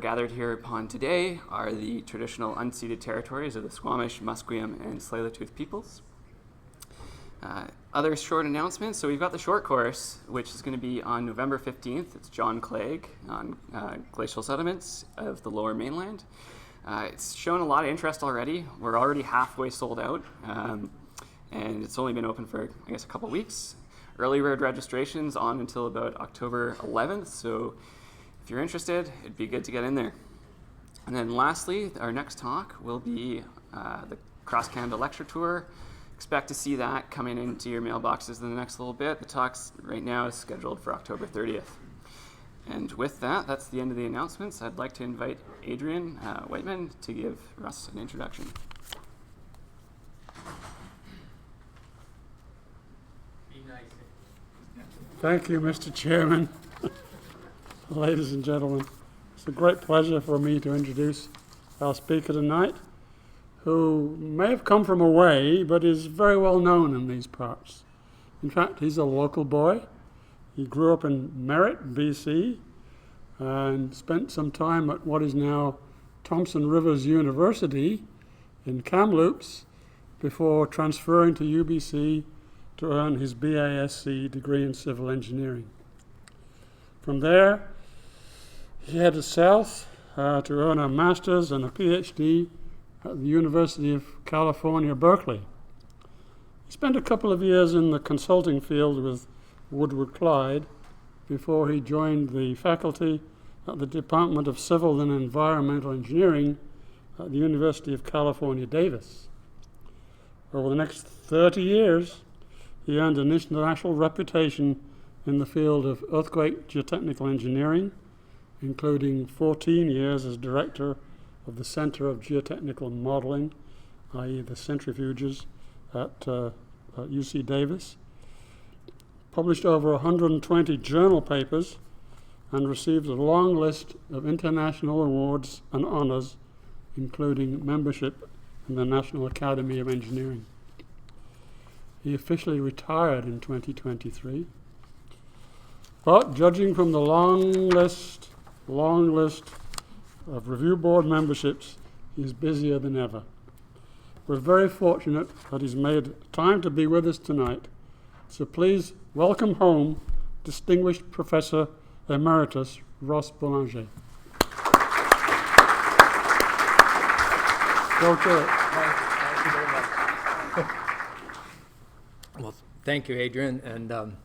gathered here upon today are the traditional unceded territories of the Squamish, Musqueam, and Tsleil-Waututh peoples. Other short announcements. So we've got the short course, which is going to be on November 15th. It's John Clegg on glacial sediments of the lower mainland. It's shown a lot of interest already. We're already halfway sold out, and it's only been open for, I guess, a couple weeks. Early bird registration's on until about October 11th, so if you're interested, it'd be good to get in there. And then lastly, our next talk will be the Cross Canada Lecture Tour. Expect to see that coming into your mailboxes in the next little bit. The talk's right now is scheduled for October 30th. And with that, that's the end of the announcements. I'd like to invite Adrian Whiteman to give Russ an introduction. Thank you, Mr. Chairman. Ladies and gentlemen, it's a great pleasure for me to introduce our speaker tonight, who may have come from away, but is very well known in these parts. In fact, he's a local boy. He grew up in Merritt, BC, and spent some time at what is now Thompson Rivers University in Kamloops before transferring to UBC to earn his BASc degree in civil engineering. From there, he headed south to earn a master's and a Ph.D. at the University of California, Berkeley. He spent a couple of years in the consulting field with Woodward Clyde before he joined the faculty at the Department of Civil and Environmental Engineering at the University of California, Davis. Over the next 30 years, he earned an international reputation in the field of earthquake geotechnical engineering, including 14 years as director of the Center of Geotechnical Modeling, i.e. the centrifuges at UC Davis, published over 120 journal papers, and received a long list of international awards and honors, including membership in the National Academy of Engineering. He officially retired in 2023, but judging from the long list of review board memberships, he's busier than ever. We're very fortunate that he's made time to be with us tonight. So please welcome home distinguished Professor Emeritus Ross Boulanger. Go to it. Thank you very much. Well, thank you, Adrian, and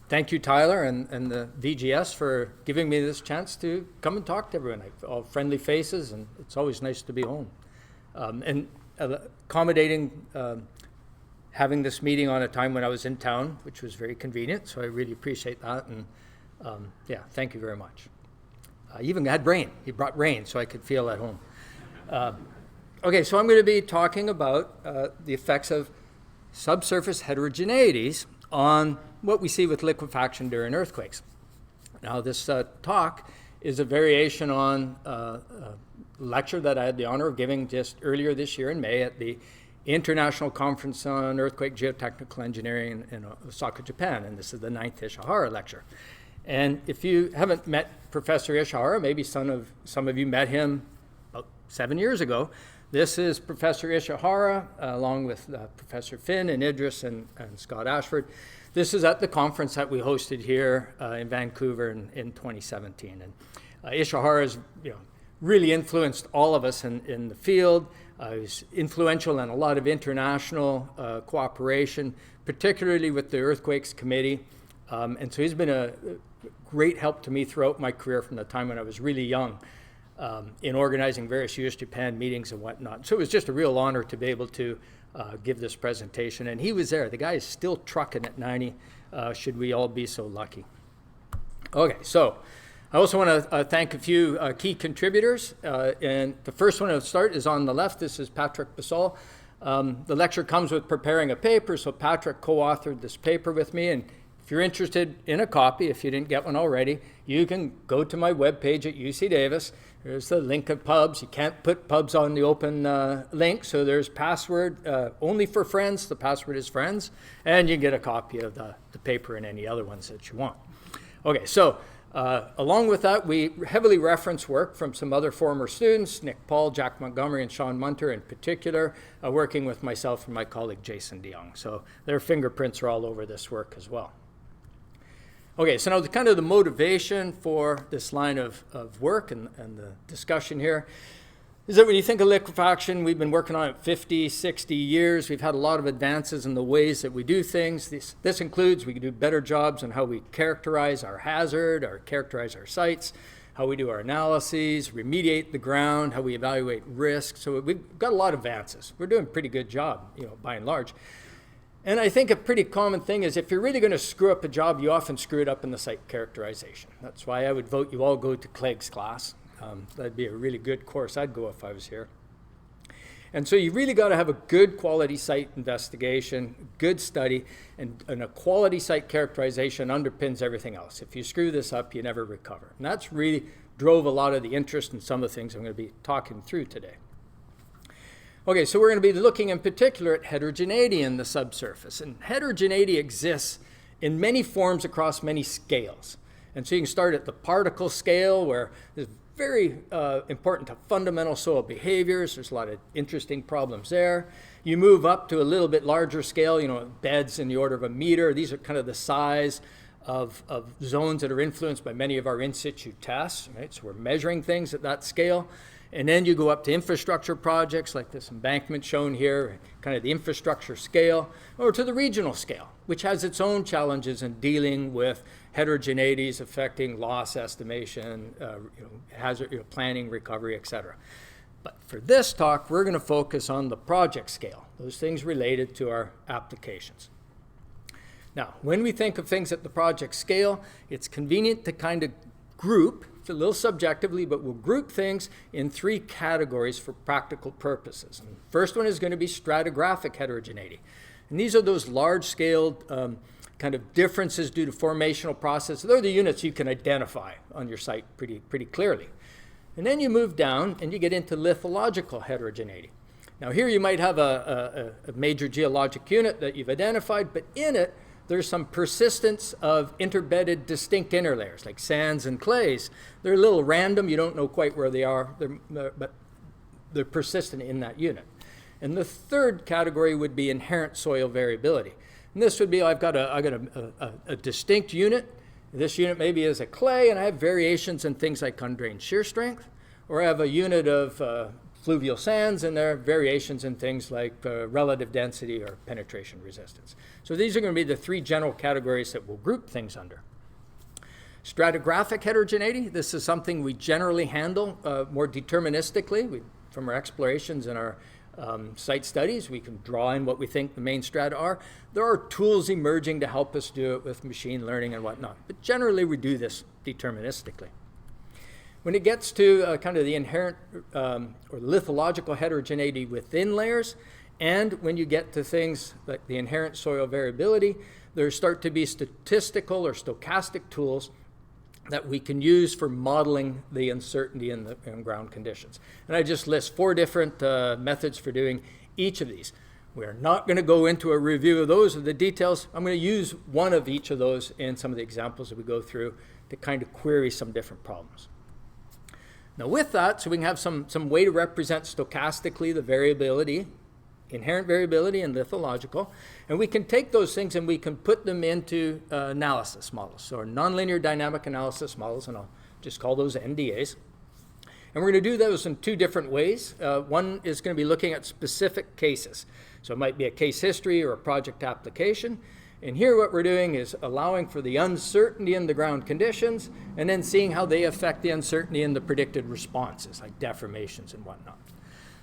thank you, Tyler, and the VGS for giving me this chance to come and talk to everyone. All friendly faces, and it's always nice to be home. And accommodating having this meeting on a time when I was in town, which was very convenient, so I really appreciate that. And yeah, thank you very much. I even had rain. He brought rain so I could feel at home. Okay, so I'm going to be talking about the effects of subsurface heterogeneities on what we see with liquefaction during earthquakes. Now, this talk is a variation on a lecture that I had the honor of giving just earlier this year in May at the International Conference on Earthquake Geotechnical Engineering in Osaka, Japan, and this is the 9th Ishihara lecture. And if you haven't met Professor Ishihara, maybe some of you met him about 7 years ago. This is Professor Ishihara, along with Professor Finn and Idris and Scott Ashford. This is at the conference that we hosted here in Vancouver in 2017. And Ishihara has really influenced all of us in the field. He's influential in a lot of international cooperation, particularly with the Earthquakes Committee. And so he's been a great help to me throughout my career from the time when I was really young in organizing various US Japan meetings and whatnot. So it was just a real honor to be able to give this presentation. And he was there. The guy is still trucking at 90, should we all be so lucky. Okay, so I also want to thank a few key contributors. And the first one to start is on the left. This is Patrick Basol. The lecture comes with preparing a paper, so Patrick co-authored this paper with me. And if you're interested in a copy, if you didn't get one already, you can go to my webpage at UC Davis. There's the link of pubs. You can't put pubs on the open link, so there's password only for friends. The password is friends, and you get a copy of the paper and any other ones that you want. Okay, so Along with that, we heavily reference work from some other former students, Nick Paul, Jack Montgomery, and Sean Munter in particular, working with myself and my colleague Jason DeYoung. So their fingerprints are all over this work as well. Okay, so now kind of the motivation for this line of work and the discussion here is that when you think of liquefaction, we've been working on it 50, 60 years. We've had a lot of advances in the ways that we do things. This includes we can do better jobs on how we characterize our hazard, or characterize our sites, how we do our analyses, remediate the ground, how we evaluate risk. So we've got a lot of advances. We're doing a pretty good job, by and large. And I think a pretty common thing is if you're really going to screw up a job, you often screw it up in the site characterization. That's why I would vote you all go to Clegg's class. That'd be a really good course I'd go if I was here. And so you really got to have a good quality site investigation, good study, and a quality site characterization underpins everything else. If you screw this up, you never recover. And that's really drove a lot of the interest in some of the things I'm going to be talking through today. Okay, so we're going to be looking in particular at heterogeneity in the subsurface. And heterogeneity exists in many forms across many scales. And so you can start at the particle scale, where there's very important to fundamental soil behaviors. There's a lot of interesting problems there. You move up to a little bit larger scale, beds in the order of a meter. These are kind of the size of zones that are influenced by many of our in situ tests, right? So we're measuring things at that scale. And then you go up to infrastructure projects like this embankment shown here, kind of the infrastructure scale, or to the regional scale, which has its own challenges in dealing with heterogeneities affecting loss estimation, hazard planning, recovery, etc. But for this talk, we're going to focus on the project scale, those things related to our applications. Now, when we think of things at the project scale, it's convenient to kind of group, it's a little subjectively, but we'll group things in three categories for practical purposes. And the first one is going to be stratigraphic heterogeneity. And these are those large-scale kind of differences due to formational processes. They're the units you can identify on your site pretty clearly. And then you move down and you get into lithological heterogeneity. Now here you might have a major geologic unit that you've identified, but in it there's some persistence of interbedded distinct interlayers, like sands and clays. They're a little random. You don't know quite where they are, but they're persistent in that unit. And the third category would be inherent soil variability. And this would be, I've got a distinct unit. This unit maybe is a clay, and I have variations in things like undrained shear strength. Or I have a unit of fluvial sands, and there are variations in things like relative density or penetration resistance. So these are going to be the three general categories that we'll group things under. Stratigraphic heterogeneity, this is something we generally handle more deterministically. From our explorations and our site studies, we can draw in what we think the main strata are. There are tools emerging to help us do it with machine learning and whatnot, but generally we do this deterministically. When it gets to kind of the inherent or lithological heterogeneity within layers, and when you get to things like the inherent soil variability, there start to be statistical or stochastic tools that we can use for modeling the uncertainty in ground conditions. And I just list 4 different methods for doing each of these. We're not going to go into a review of those or the details. I'm going to use one of each of those in some of the examples that we go through to kind of query some different problems. Now with that, so we can have some way to represent stochastically the variability, inherent variability and lithological, and we can take those things and we can put them into analysis models, so nonlinear dynamic analysis models, and I'll just call those NDAs. And we're going to do those in 2 different ways. One is going to be looking at specific cases. So it might be a case history or a project application. And here what we're doing is allowing for the uncertainty in the ground conditions and then seeing how they affect the uncertainty in the predicted responses, like deformations and whatnot.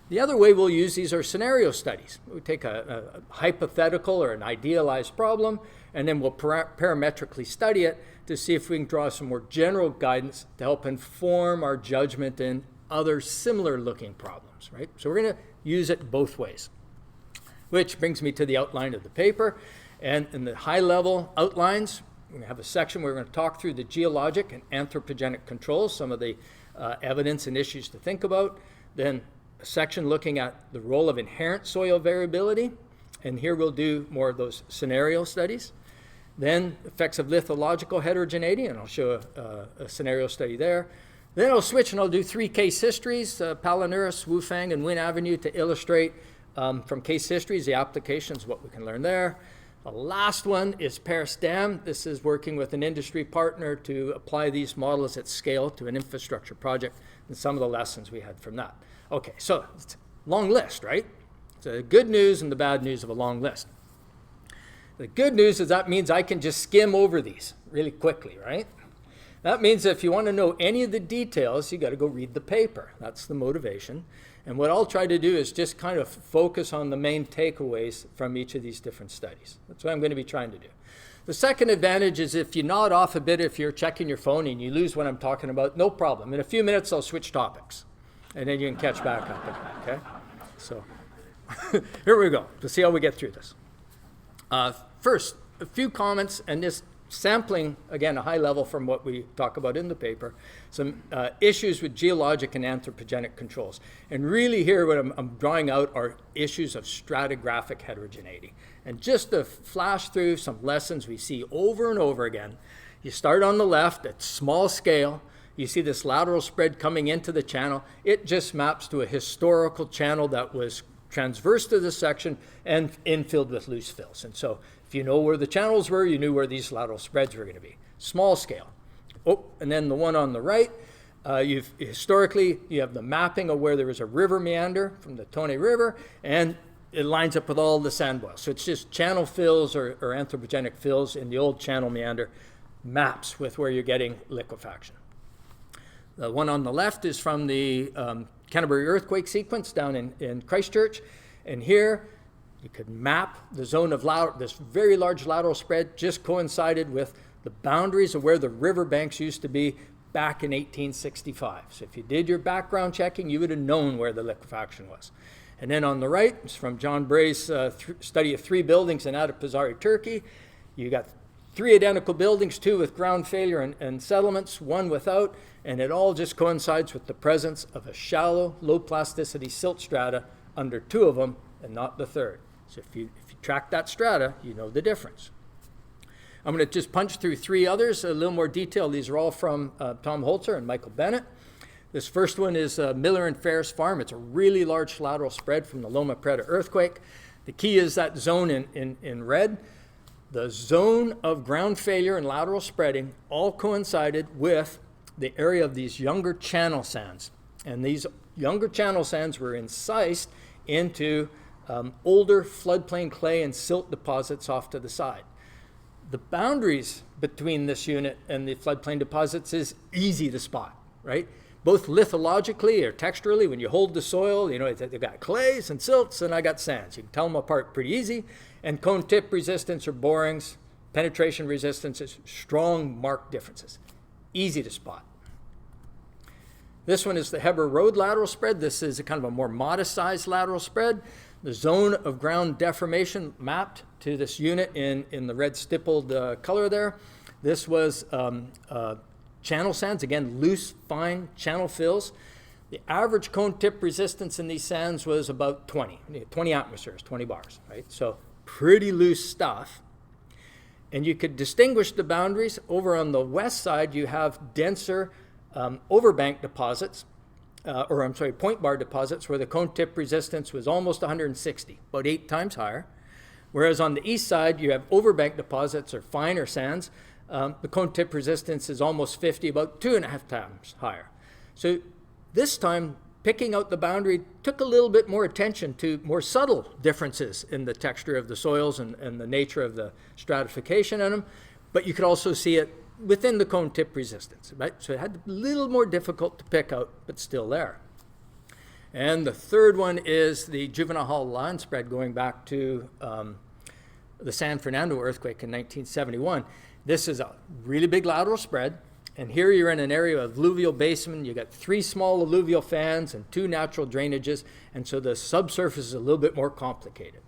The other way we'll use these are scenario studies. We take a hypothetical or an idealized problem, and then we'll parametrically study it to see if we can draw some more general guidance to help inform our judgment in other similar looking problems, right? So we're going to use it both ways, which brings me to the outline of the paper. And in the high level outlines, we have a section where we're going to talk through the geologic and anthropogenic controls, some of the evidence and issues to think about. Then a section looking at the role of inherent soil variability. And here we'll do more of those scenario studies. Then effects of lithological heterogeneity, and I'll show a scenario study there. Then I'll switch and I'll do 3 case histories, Palinurus, Wufang, and Wynn Avenue, to illustrate from case histories the applications, what we can learn there. The last one is Paris Dam. This is working with an industry partner to apply these models at scale to an infrastructure project, and some of the lessons we had from that. Okay, so it's a long list, right? It's the good news and the bad news of a long list. The good news is that means I can just skim over these really quickly, right? That means if you want to know any of the details, you got to go read the paper. That's the motivation. And what I'll try to do is just kind of focus on the main takeaways from each of these different studies. That's what I'm going to be trying to do. The second advantage is if you nod off a bit, if you're checking your phone and you lose what I'm talking about, no problem. In a few minutes, I'll switch topics. And then you can catch back up, okay? So here we go. Let's see how we get through this. First, a few comments, and this sampling, again, a high level from what we talk about in the paper, some issues with geologic and anthropogenic controls. And really here what I'm drawing out are issues of stratigraphic heterogeneity. And just to flash through some lessons we see over and over again, you start on the left at small scale, you see this lateral spread coming into the channel. It just maps to a historical channel that was transverse to this section and infilled with loose fills. And so if you know where the channels were, you knew where these lateral spreads were going to be. Small scale. Oh, and then the one on the right, historically, you have the mapping of where there was a river meander from the Tone River, and it lines up with all the sand boils. So it's just channel fills or anthropogenic fills in the old channel meander maps with where you're getting liquefaction. The one on the left is from the Canterbury earthquake sequence down in Christchurch. And here, you could map the zone of this very large lateral spread just coincided with the boundaries of where the riverbanks used to be back in 1865. So if you did your background checking, you would have known where the liquefaction was. And then on the right, it's from John Bray's study of 3 buildings in Adapazari, Turkey. You got 3 identical buildings, 2 with ground failure and settlements, 1 without, and it all just coincides with the presence of a shallow, low plasticity silt strata under 2 of them and not the 3rd. So if you track that strata, you know the difference. I'm going to just punch through 3 others, a little more detail. These are all from Tom Holzer and Michael Bennett. This first one is Miller and Ferris Farm. It's a really large lateral spread from the Loma Prieta earthquake. The key is that zone in red. The zone of ground failure and lateral spreading all coincided with the area of these younger channel sands. And these younger channel sands were incised into older floodplain clay and silt deposits off to the side. The boundaries between this unit and the floodplain deposits is easy to spot, right? Both lithologically or texturally, when you hold the soil, you know, they've got clays and silts and I got sands. You can tell them apart pretty easy. And cone tip resistance or borings, penetration resistance is strong marked differences. Easy to spot. This one is the Heber Road lateral spread. This is a kind of a more modest sized lateral spread. The zone of ground deformation mapped to this unit in the red stippled color there. This was channel sands, again, loose, fine channel fills. The average cone tip resistance in these sands was about 20 atmospheres, 20 bars, right? So pretty loose stuff. And you could distinguish the boundaries. Over on the west side, you have denser overbank deposits, point bar deposits where the cone tip resistance was almost 160, about 8 times higher. Whereas on the east side, you have overbank deposits or finer sands. The cone tip resistance is almost 50, about 2.5 times higher. So this time, picking out the boundary took a little bit more attention to more subtle differences in the texture of the soils and the nature of the stratification in them, but you could also see it within the cone tip resistance, right? So it had a little more difficult to pick out, but still there. And the third one is the Juvenile Hall line spread going back to the San Fernando earthquake in 1971. This is a really big lateral spread. And here you're in an area of alluvial basement. You got 3 small alluvial fans and 2 natural drainages. And so the subsurface is a little bit more complicated.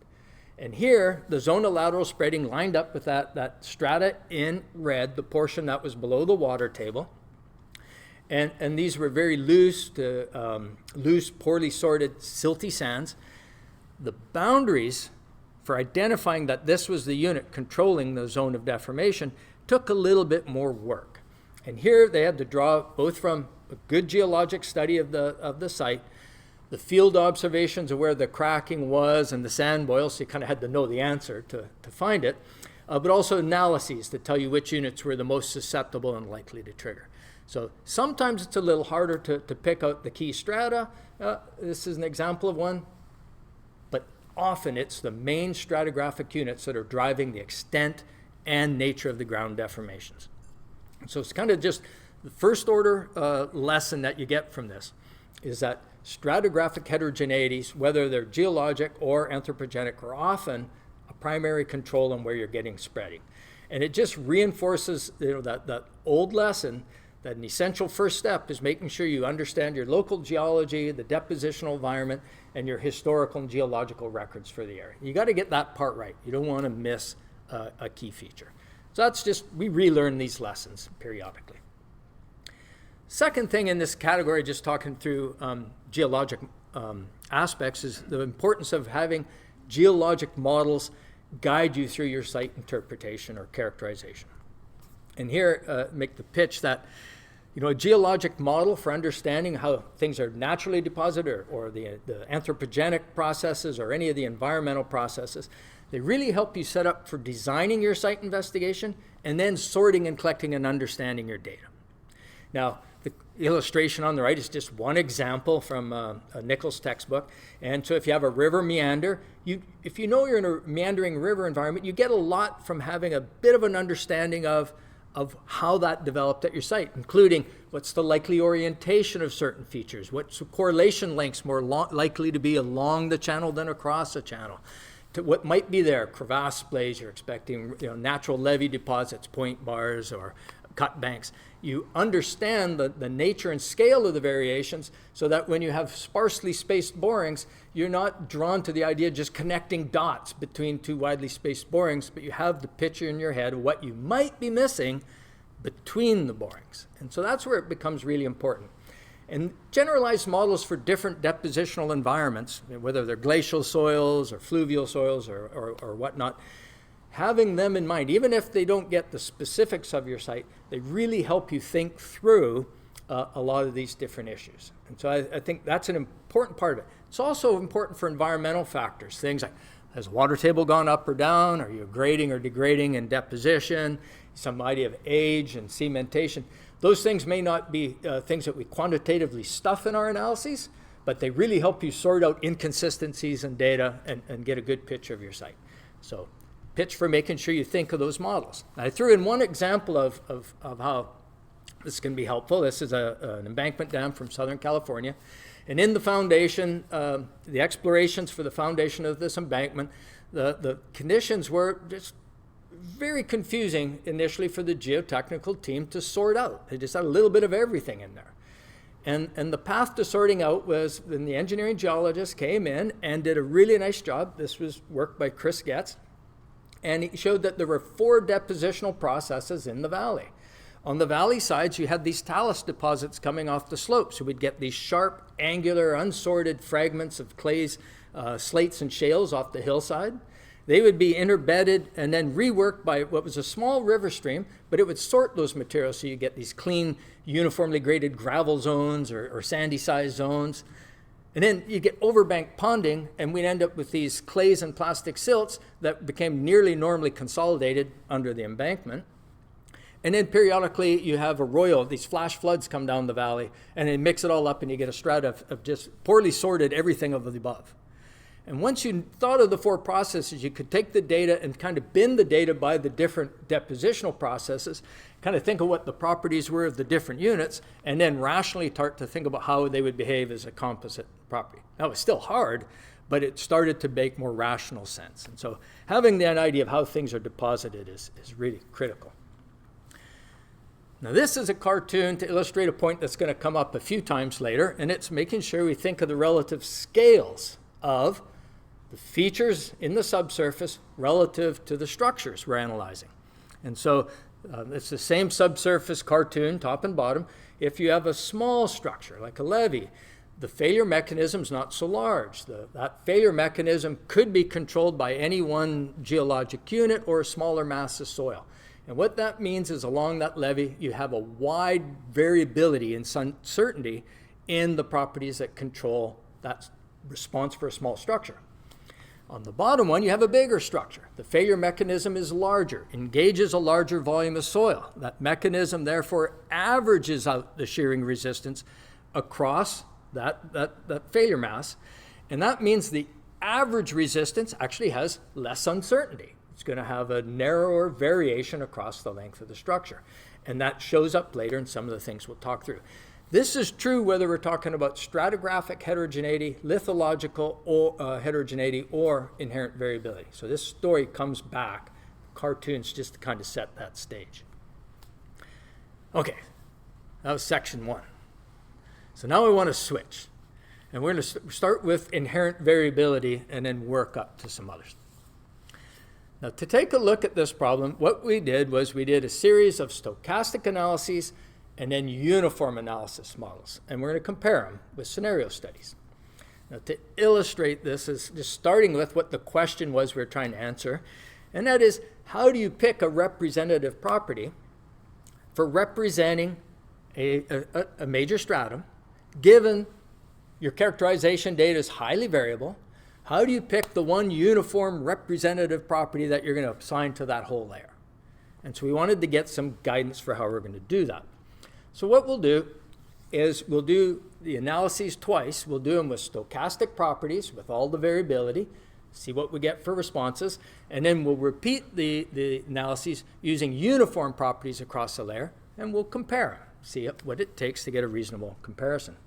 And here, the zone of lateral spreading lined up with that strata in red, the portion that was below the water table. And these were very loose, poorly sorted, silty sands. The boundaries for identifying that this was the unit controlling the zone of deformation took a little bit more work. And here they had to draw both from a good geologic study of the site, the field observations of where the cracking was and the sand boils, so you kind of had to know the answer to find it, but also analyses to tell you which units were the most susceptible and likely to trigger. So sometimes it's a little harder to pick out the key strata. This is an example of one, but often it's the main stratigraphic units that are driving the extent and nature of the ground deformations. So it's kind of just the first order lesson that you get from this is that stratigraphic heterogeneities, whether they're geologic or anthropogenic, are often a primary control on where you're getting spreading. And it just reinforces that old lesson that an essential first step is making sure you understand your local geology, the depositional environment, and your historical and geological records for the area. You got to get that part right. You don't want to miss a key feature. So that's just, we relearn these lessons periodically. Second thing in this category, just talking through geologic aspects, is the importance of having geologic models guide you through your site interpretation or characterization. And here, make the pitch that a geologic model for understanding how things are naturally deposited or the anthropogenic processes or any of the environmental processes, they really help you set up for designing your site investigation and then sorting and collecting and understanding your data. Now, the illustration on the right is just one example from a Nichols textbook. And so if you have a river meander, if you know you're in a meandering river environment, you get a lot from having a bit of an understanding of how that developed at your site, including what's the likely orientation of certain features, what's the correlation lengths more likely to be along the channel than across the channel, to what might be there, crevasse splays, you're expecting natural levee deposits, point bars, or cut banks. You understand the nature and scale of the variations so that when you have sparsely spaced borings, you're not drawn to the idea of just connecting dots between two widely spaced borings, but you have the picture in your head of what you might be missing between the borings. And so that's where it becomes really important. And generalized models for different depositional environments, whether they're glacial soils or fluvial soils or whatnot, having them in mind, even if they don't get the specifics of your site, they really help you think through a lot of these different issues. And so I think that's an important part of it. It's also important for environmental factors, things like, has water table gone up or down? Are you grading or degrading in deposition? Some idea of age and cementation. Those things may not be things that we quantitatively stuff in our analyses, but they really help you sort out inconsistencies in data and get a good picture of your site. So pitch for making sure you think of those models. I threw in one example of how this can be helpful. This is an embankment dam from Southern California. And in the foundation, the explorations for the foundation of this embankment, the conditions were just very confusing initially for the geotechnical team to sort out. They just had a little bit of everything in there. And the path to sorting out was when the engineering geologist came in and did a really nice job. This was work by Chris Getz. And he showed that there were 4 depositional processes in the valley. On the valley sides, you had these talus deposits coming off the slopes. So we'd get these sharp, angular, unsorted fragments of clays, slates and shales off the hillside. They would be interbedded and then reworked by what was a small river stream, but it would sort those materials so you get these clean, uniformly graded gravel zones or sandy-sized zones. And then you get overbank ponding, and we'd end up with these clays and plastic silts that became nearly normally consolidated under the embankment. And then periodically you have arroyo, these flash floods come down the valley, and they mix it all up, and you get a strata of just poorly sorted everything of the above. And once you thought of the 4 processes, you could take the data and kind of bin the data by the different depositional processes, kind of think of what the properties were of the different units, and then rationally start to think about how they would behave as a composite property. Now, it was still hard, but it started to make more rational sense. And so having that idea of how things are deposited is really critical. Now, this is a cartoon to illustrate a point that's going to come up a few times later, and it's making sure we think of the relative scales of the features in the subsurface relative to the structures we're analyzing. And so it's the same subsurface cartoon, top and bottom. If you have a small structure, like a levee, the failure mechanism is not so large. That failure mechanism could be controlled by any one geologic unit or a smaller mass of soil. And what that means is along that levee, you have a wide variability in uncertainty in the properties that control that response for a small structure. On the bottom one, you have a bigger structure. The failure mechanism is larger, engages a larger volume of soil. That mechanism, therefore, averages out the shearing resistance across that failure mass. And that means the average resistance actually has less uncertainty. It's going to have a narrower variation across the length of the structure. And that shows up later in some of the things we'll talk through. This is true whether we're talking about stratigraphic heterogeneity, lithological heterogeneity, or inherent variability. So this story comes back, cartoons, just to kind of set that stage. Okay, that was section 1. So now we want to switch. And we're going to start with inherent variability and then work up to some others. Now, to take a look at this problem, what we did was we did a series of stochastic analyses and then uniform analysis models. And we're going to compare them with scenario studies. Now, to illustrate this is just starting with what the question was we were trying to answer. And that is, how do you pick a representative property for representing a major stratum, given your characterization data is highly variable? How do you pick the one uniform representative property that you're going to assign to that whole layer? And so we wanted to get some guidance for how we're going to do that. So what we'll do is we'll do the analyses twice. We'll do them with stochastic properties with all the variability, see what we get for responses, and then we'll repeat the analyses using uniform properties across the layer, and we'll compare them, see what it takes to get a reasonable comparison.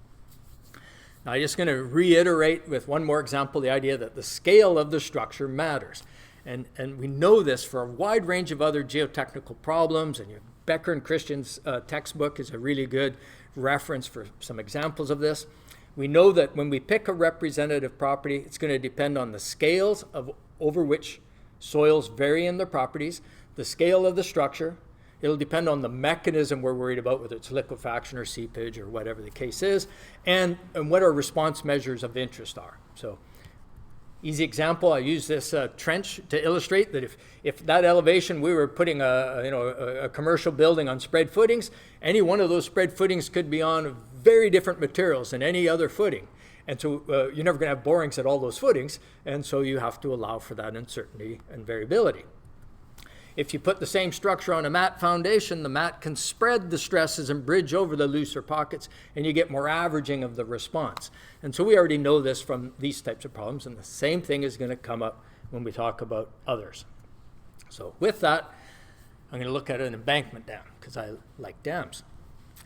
Now, I'm just going to reiterate with one more example the idea that the scale of the structure matters. And we know this for a wide range of other geotechnical problems, and your Becker and Christian's textbook is a really good reference for some examples of this. We know that when we pick a representative property, it's going to depend on the scales over which soils vary in their properties, the scale of the structure. It'll depend on the mechanism we're worried about, whether it's liquefaction or seepage or whatever the case is, and what our response measures of interest are. So, easy example, I use this trench to illustrate that if that elevation we were putting a commercial building on spread footings, any one of those spread footings could be on very different materials than any other footing. And so you're never going to have borings at all those footings, and so you have to allow for that uncertainty and variability. If you put the same structure on a mat foundation, the mat can spread the stresses and bridge over the looser pockets, and you get more averaging of the response. And so we already know this from these types of problems, and the same thing is going to come up when we talk about others. So with that, I'm going to look at an embankment dam, because I like dams.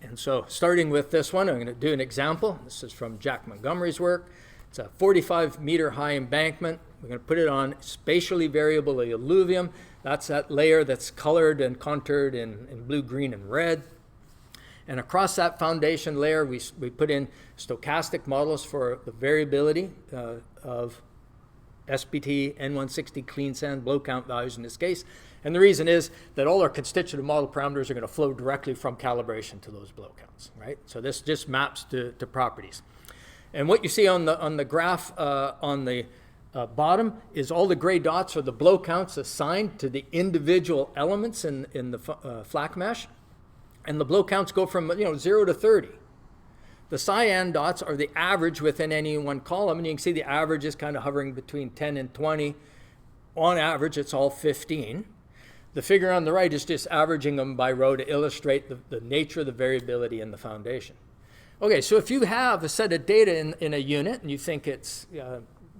And so starting with this one, I'm going to do an example. This is from Jack Montgomery's work. It's a 45-meter high embankment. We're going to put it on spatially variable alluvium. That's that layer that's colored and contoured in blue, green, and red. And across that foundation layer, we put in stochastic models for the variability of SPT, N160 clean sand, blow count values in this case. And the reason is that all our constitutive model parameters are going to flow directly from calibration to those blow counts, right? So this just maps to properties. And what you see on the graph on the bottom is all the gray dots are the blow counts assigned to the individual elements in the flak mesh. And the blow counts go from 0 to 30. The cyan dots are the average within any one column, and you can see the average is kind of hovering between 10 and 20. On average, it's all 15. The figure on the right is just averaging them by row to illustrate the nature of the variability in the foundation. Okay, so if you have a set of data in a unit and you think it's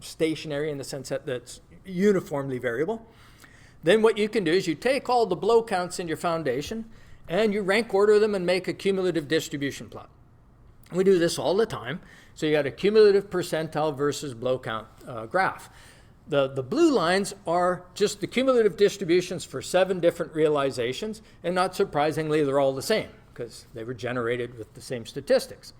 stationary in the sense that it's uniformly variable, then what you can do is you take all the blow counts in your foundation and you rank order them and make a cumulative distribution plot. We do this all the time. So you got a cumulative percentile versus blow count graph. The blue lines are just the cumulative distributions for 7 different realizations, and not surprisingly, they're all the same because they were generated with the same statistics.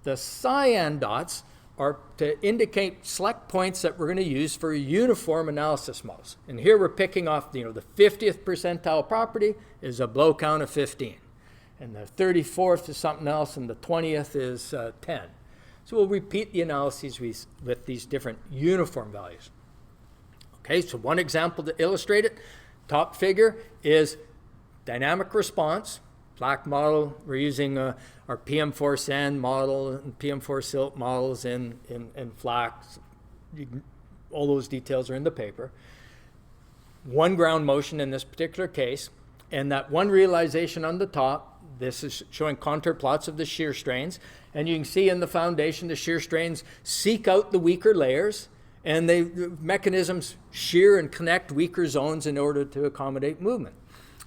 The cyan dots are to indicate select points that we're going to use for uniform analysis models. And here we're picking off, the 50th percentile property is a blow count of 15. And the 34th is something else, and the 20th is 10. So we'll repeat the analyses with these different uniform values. Okay, so one example to illustrate it, top figure is dynamic response. Black model, we're using our PM4 sand model and PM4 silt models in flax. All those details are in the paper. One ground motion in this particular case, and that one realization on the top, this is showing contour plots of the shear strains, and you can see in the foundation the shear strains seek out the weaker layers, and the mechanisms shear and connect weaker zones in order to accommodate movement.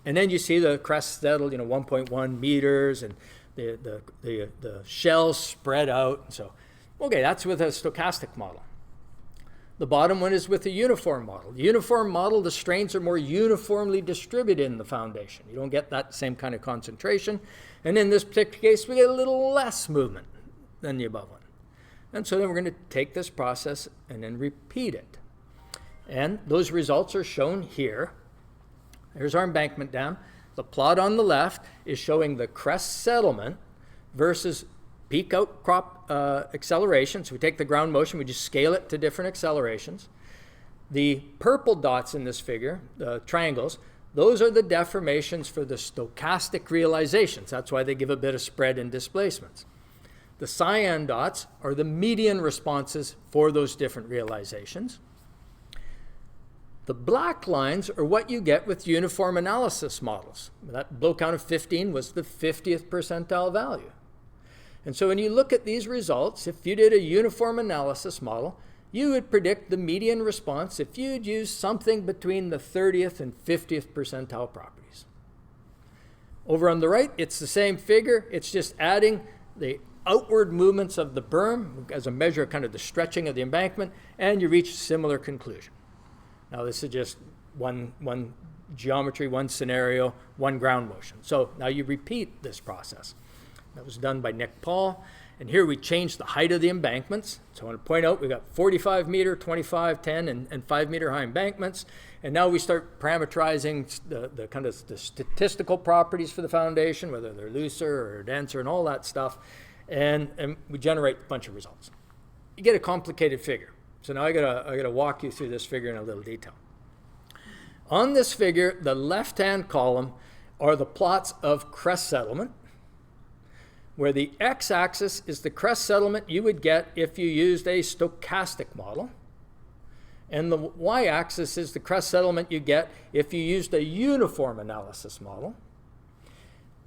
And then you see the crest settled, 1.1 meters, and the shells spread out. So, okay, that's with a stochastic model. The bottom one is with a uniform model. The uniform model, the strains are more uniformly distributed in the foundation. You don't get that same kind of concentration. And in this particular case, we get a little less movement than the above one. And so then we're going to take this process and then repeat it. And those results are shown here. Here's our embankment dam. The plot on the left is showing the crest settlement versus peak outcrop acceleration. So we take the ground motion, we just scale it to different accelerations. The purple dots in this figure, the triangles, those are the deformations for the stochastic realizations. That's why they give a bit of spread in displacements. The cyan dots are the median responses for those different realizations. The black lines are what you get with uniform analysis models. That blow count of 15 was the 50th percentile value. And so when you look at these results, if you did a uniform analysis model, you would predict the median response if you'd use something between the 30th and 50th percentile properties. Over on the right, it's the same figure. It's just adding the outward movements of the berm as a measure of kind of the stretching of the embankment, and you reach a similar conclusion. Now this is just one geometry, one scenario, one ground motion. So now you repeat this process. That was done by Nick Paul. And here we changed the height of the embankments. So I want to point out we got 45 meter, 25, 10, and 5 meter high embankments. And now we start parameterizing the kind of the statistical properties for the foundation, whether they're looser or denser and all that stuff. And we generate a bunch of results. You get a complicated figure. So now I gotta walk you through this figure in a little detail. On this figure, the left-hand column are the plots of crest settlement, where the x-axis is the crest settlement you would get if you used a stochastic model, and the y-axis is the crest settlement you get if you used a uniform analysis model,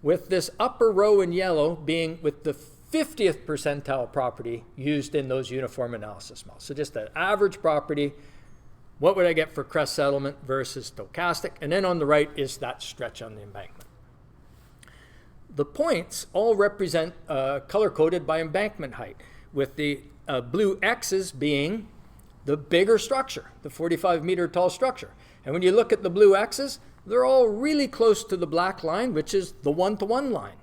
with this upper row in yellow being with the 50th percentile property used in those uniform analysis models. So just an average property, what would I get for crest settlement versus stochastic? And then on the right is that stretch on the embankment. The points all represent color-coded by embankment height, with the blue X's being the bigger structure, the 45-meter tall structure. And when you look at the blue X's, they're all really close to the black line, which is the one-to-one line.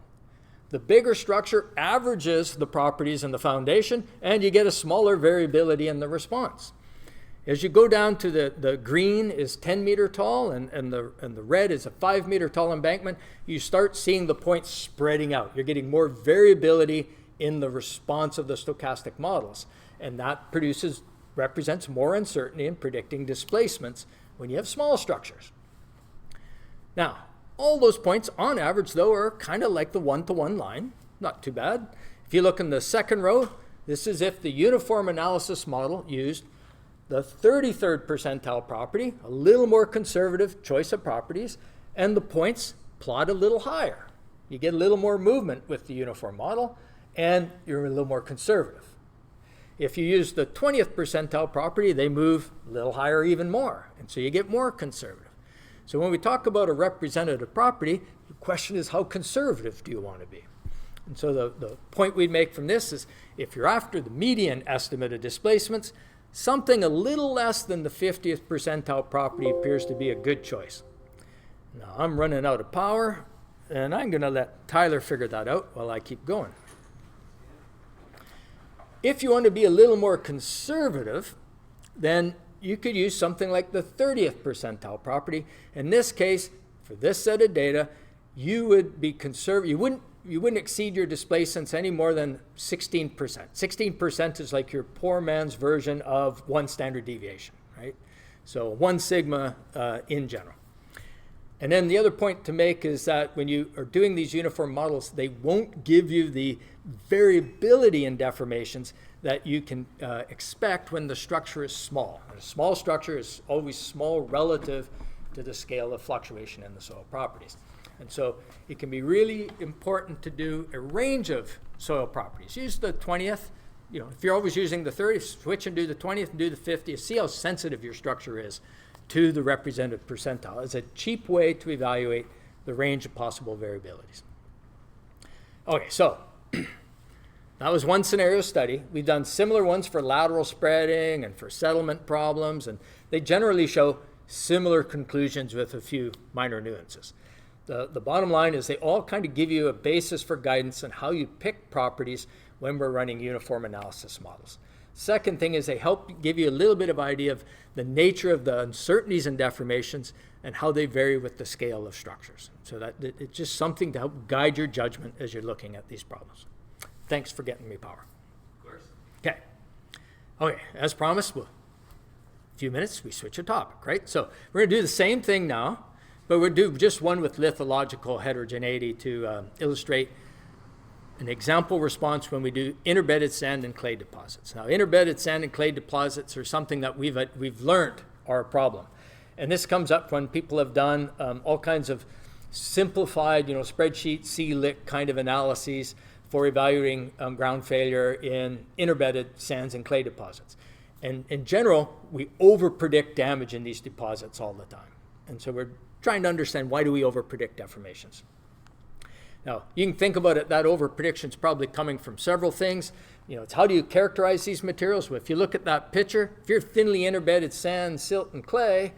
The bigger structure averages the properties in the foundation, and you get a smaller variability in the response. As you go down to the green is 10 meter tall and the red is a 5 meter tall embankment, you start seeing the points spreading out. You're getting more variability in the response of the stochastic models, and that represents more uncertainty in predicting displacements when you have small structures. Now, all those points on average, though, are kind of like the one-to-one line. Not too bad. If you look in the second row, this is if the uniform analysis model used the 33rd percentile property, a little more conservative choice of properties, and the points plot a little higher. You get a little more movement with the uniform model, and you're a little more conservative. If you use the 20th percentile property, they move a little higher even more, and so you get more conservative. So when we talk about a representative property, the question is how conservative do you want to be? And so the point we'd make from this is if you're after the median estimate of displacements, something a little less than the 50th percentile property appears to be a good choice. Now I'm running out of power, and I'm going to let Tyler figure that out while I keep going. If you want to be a little more conservative, then you could use something like the 30th percentile property. In this case, for this set of data, you would be conservative. You wouldn't you wouldn't exceed your displacements any more than 16%. 16% is like your poor man's version of 1 standard deviation, right? So 1 sigma in general. And then the other point to make is that when you are doing these uniform models, they won't give you the variability in deformations that you can expect when the structure is small. And a small structure is always small relative to the scale of fluctuation in the soil properties. And so it can be really important to do a range of soil properties. Use the 20th. You know, if you're always using the 30th, switch and do the 20th and do the 50th. See how sensitive your structure is to the represented percentile. It's a cheap way to evaluate the range of possible variabilities. Okay, so that was one scenario study. We've done similar ones for lateral spreading and for settlement problems, and they generally show similar conclusions with a few minor nuances. The bottom line is they all kind of give you a basis for guidance on how you pick properties when we're running uniform analysis models. Second thing is they help give you a little bit of idea of the nature of the uncertainties and deformations and how they vary with the scale of structures. So that it's just something to help guide your judgment as you're looking at these problems. Thanks for getting me power. Of course. Okay. Okay, as promised, a few minutes, we switch a topic, right? So we're going to do the same thing now, but we'll do just one with lithological heterogeneity to illustrate an example response when we do interbedded sand and clay deposits. Now, interbedded sand and clay deposits are something that we've learned are a problem. And this comes up when people have done all kinds of simplified, spreadsheet, C-lick kind of analyses for evaluating ground failure in interbedded sands and clay deposits. And in general, we overpredict damage in these deposits all the time. And so we're trying to understand, why do we overpredict deformations? Now, you can think about it, that overprediction is probably coming from several things. It's how do you characterize these materials? Well, if you look at that picture, if you're thinly interbedded sand, silt, and clay,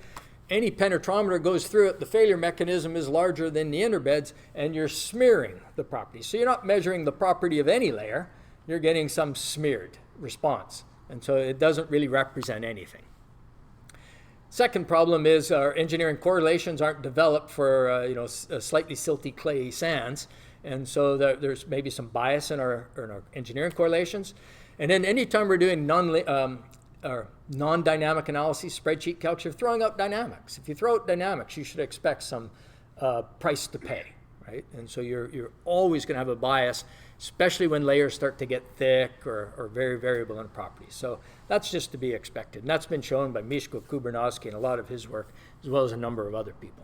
any penetrometer goes through it, the failure mechanism is larger than the interbeds, and you're smearing the property. So you're not measuring the property of any layer, you're getting some smeared response. And so it doesn't really represent anything. Second problem is our engineering correlations aren't developed for slightly silty clay sands, and so there's maybe some bias in our engineering correlations. And then anytime we're doing non-dynamic analyses, spreadsheet calcs, you're throwing out dynamics. If you throw out dynamics, you should expect some price to pay, right? And so you're always going to have a bias, especially when layers start to get thick or very variable in properties. So that's just to be expected. And that's been shown by Mieszko Kubernoski and a lot of his work, as well as a number of other people.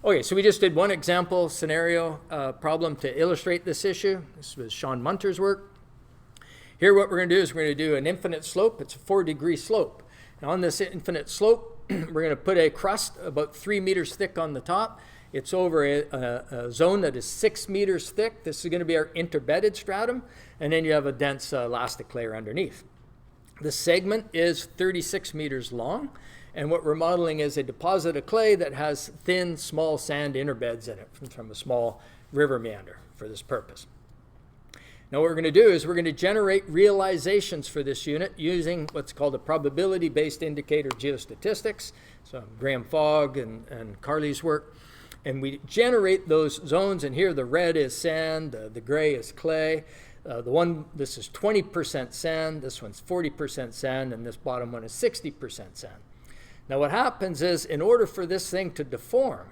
Okay, so we just did one example scenario problem to illustrate this issue. This was Sean Munter's work. Here what we're going to do is we're going to do an infinite slope. It's a 4-degree slope. And on this infinite slope, we're going to put a crust about 3 meters thick on the top. It's over a zone that is 6 meters thick. This is going to be our interbedded stratum. And then you have a dense elastic layer underneath. The segment is 36 meters long. And what we're modeling is a deposit of clay that has thin, small sand interbeds in it from a small river meander for this purpose. Now what we're going to do is we're going to generate realizations for this unit using what's called a probability-based indicator geostatistics. So Graham Fogg and Carly's work. And we generate those zones, and here the red is sand, the gray is clay. This is 20% sand, this one's 40% sand, and this bottom one is 60% sand. Now what happens is, in order for this thing to deform,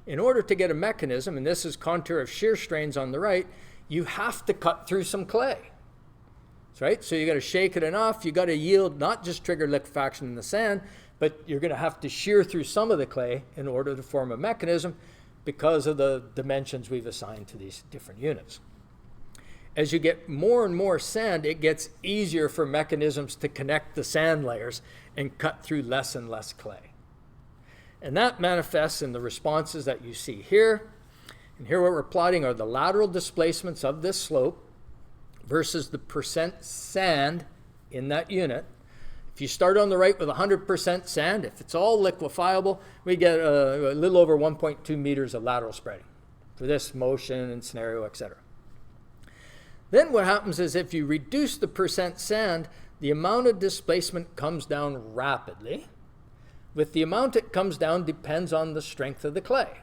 in order to get a mechanism, and this is contour of shear strains on the right, you have to cut through some clay. That's right, so you got to shake it enough, you got to yield, not just trigger liquefaction in the sand, but you're going to have to shear through some of the clay in order to form a mechanism because of the dimensions we've assigned to these different units. As you get more and more sand, it gets easier for mechanisms to connect the sand layers and cut through less and less clay. And that manifests in the responses that you see here. And here what we're plotting are the lateral displacements of this slope versus the percent sand in that unit. If you start on the right with 100% sand, if it's all liquefiable, we get a little over 1.2 meters of lateral spreading for this motion and scenario, etc. Then what happens is if you reduce the percent sand, the amount of displacement comes down rapidly. With the amount it comes down depends on the strength of the clay.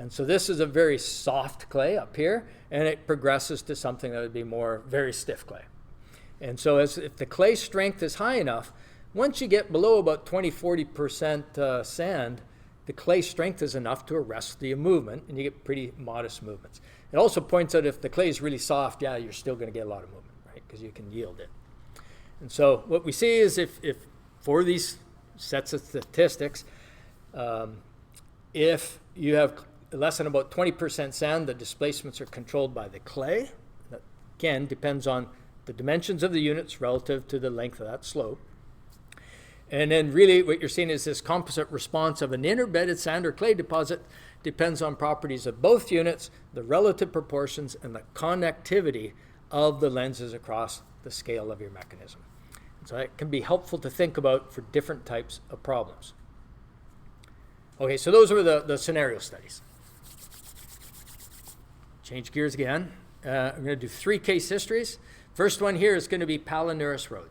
And so this is a very soft clay up here, and it progresses to something that would be more very stiff clay. And so if the clay strength is high enough, once you get below about 20-40% sand, the clay strength is enough to arrest the movement, and you get pretty modest movements. It also points out if the clay is really soft, yeah, you're still going to get a lot of movement, right, because you can yield it. And so what we see is if for these sets of statistics, if you have less than about 20% sand, the displacements are controlled by the clay. That, again, depends on the dimensions of the units relative to the length of that slope. And then really what you're seeing is this composite response of an interbedded sand or clay deposit depends on properties of both units, the relative proportions, and the connectivity of the lenses across the scale of your mechanism. And so that can be helpful to think about for different types of problems. Okay, so those were the scenario studies. Change gears again. I'm going to do 3 case histories. First one here is going to be Palinurus Road.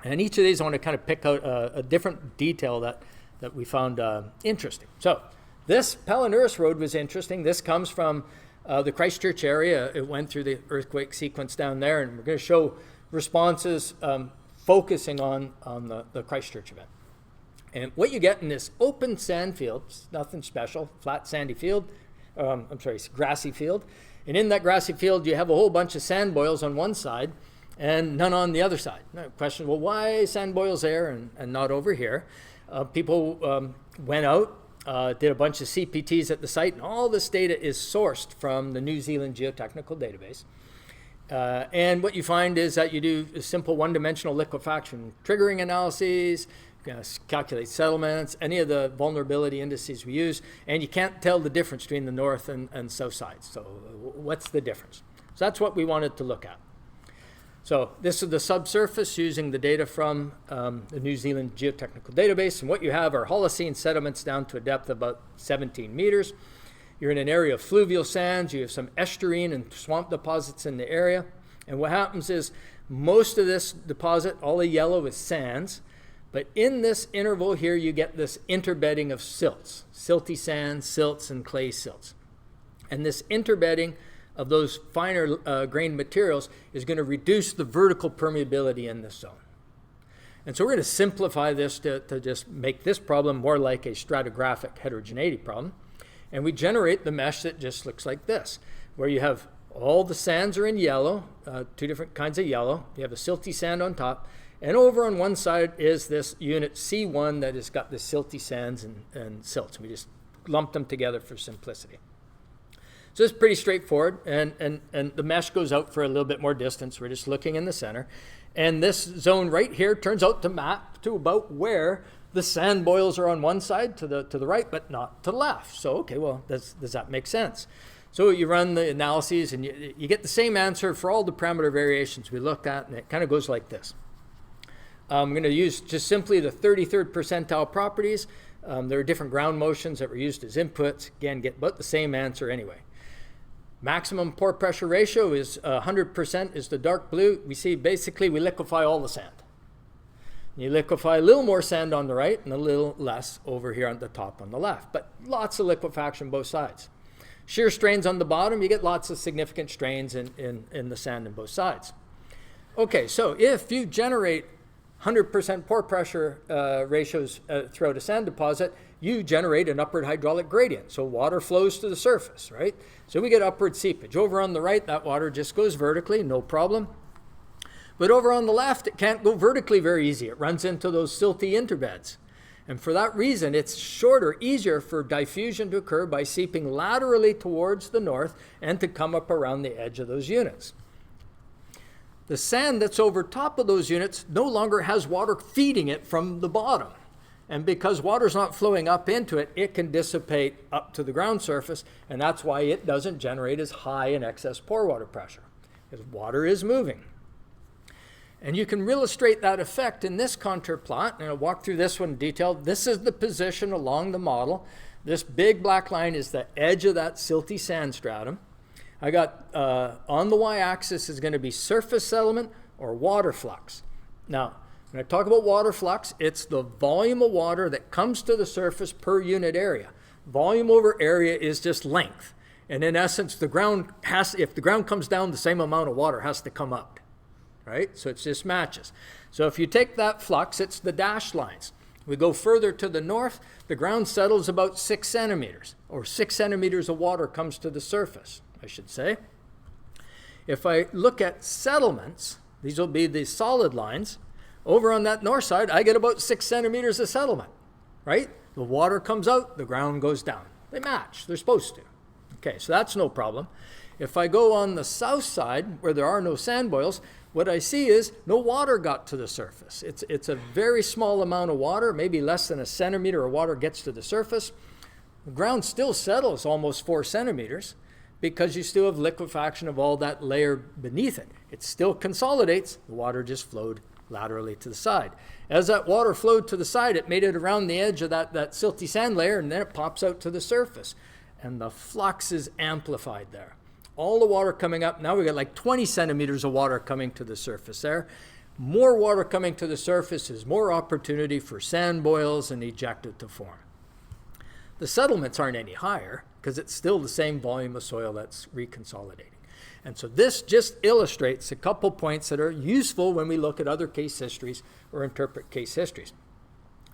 And each of these I want to kind of pick out a different detail that we found interesting. So this Palinurus Road was interesting. This comes from the Christchurch area. It went through the earthquake sequence down there, and we're going to show responses focusing on the Christchurch event. And what you get in this open sand field, nothing special, flat sandy field, grassy field. And in that grassy field, you have a whole bunch of sand boils on one side and none on the other side. Now, question, well, why sand boils there and not over here? People went out, did a bunch of CPTs at the site, and all this data is sourced from the New Zealand Geotechnical Database. And what you find is that you do a simple one-dimensional liquefaction triggering analyses, calculate settlements, any of the vulnerability indices we use, and you can't tell the difference between the north and south sides. So what's the difference? So that's what we wanted to look at. So this is the subsurface using the data from the New Zealand Geotechnical Database, and what you have are Holocene sediments down to a depth of about 17 meters. You're in an area of fluvial sands. You have some estuarine and swamp deposits in the area, and what happens is most of this deposit, all the yellow, is sands. But in this interval here, you get this interbedding of silts, silty sand, silts, and clay silts. And this interbedding of those finer grained materials is going to reduce the vertical permeability in this zone. And so we're going to simplify this to just make this problem more like a stratigraphic heterogeneity problem. And we generate the mesh that just looks like this, where you have all the sands are in yellow, 2 different kinds of yellow. You have a silty sand on top. And over on one side is this unit C1 that has got the silty sands and silts. We just lumped them together for simplicity. So it's pretty straightforward, and the mesh goes out for a little bit more distance. We're just looking in the center. And this zone right here turns out to map to about where the sand boils are on one side to the right, but not to the left. So, okay, well, does that make sense? So you run the analyses, and you get the same answer for all the parameter variations we looked at, and it kind of goes like this. I'm going to use just simply the 33rd percentile properties. There are different ground motions that were used as inputs. Again, get about the same answer anyway. Maximum pore pressure ratio is 100% is the dark blue. We see basically we liquefy all the sand. You liquefy a little more sand on the right and a little less over here on the top on the left, but lots of liquefaction both sides. Shear strains on the bottom, you get lots of significant strains in the sand on both sides. Okay, so if you generate 100% pore pressure ratios throughout a sand deposit, you generate an upward hydraulic gradient. So water flows to the surface, right? So we get upward seepage. Over on the right, that water just goes vertically, no problem. But over on the left, it can't go vertically very easy. It runs into those silty interbeds. And for that reason, it's shorter, easier for diffusion to occur by seeping laterally towards the north and to come up around the edge of those units. The sand that's over top of those units no longer has water feeding it from the bottom. And because water's not flowing up into it, it can dissipate up to the ground surface, and that's why it doesn't generate as high an excess pore water pressure, because water is moving. And you can illustrate that effect in this contour plot, and I'll walk through this one in detail. This is the position along the model. This big black line is the edge of that silty sand stratum. I got on the y-axis is going to be surface settlement or water flux. Now, when I talk about water flux, it's the volume of water that comes to the surface per unit area. volume over area is just length. And in essence, if the ground comes down, the same amount of water has to come up, right? So it just matches. So if you take that flux, it's the dashed lines. We go further to the north, the ground settles about 6 centimeters, or 6 centimeters of water comes to the surface, I should say. If I look at settlements, these will be the solid lines. Over on that north side, I get about 6 centimeters of settlement, right? The water comes out, the ground goes down. They match, they're supposed to. Okay, so that's no problem. If I go on the south side, where there are no sand boils, what I see is no water got to the surface. It's a very small amount of water, maybe less than a centimeter of water gets to the surface. The ground still settles almost 4 centimeters because you still have liquefaction of all that layer beneath it. It still consolidates, the water just flowed laterally to the side. As that water flowed to the side, it made it around the edge of that silty sand layer, and then it pops out to the surface. And the flux is amplified there. All the water coming up, now we got like 20 centimeters of water coming to the surface there. More water coming to the surface is more opportunity for sand boils and ejecta to form. The settlements aren't any higher because it's still the same volume of soil that's reconsolidating. And so this just illustrates a couple points that are useful when we look at other case histories or interpret case histories.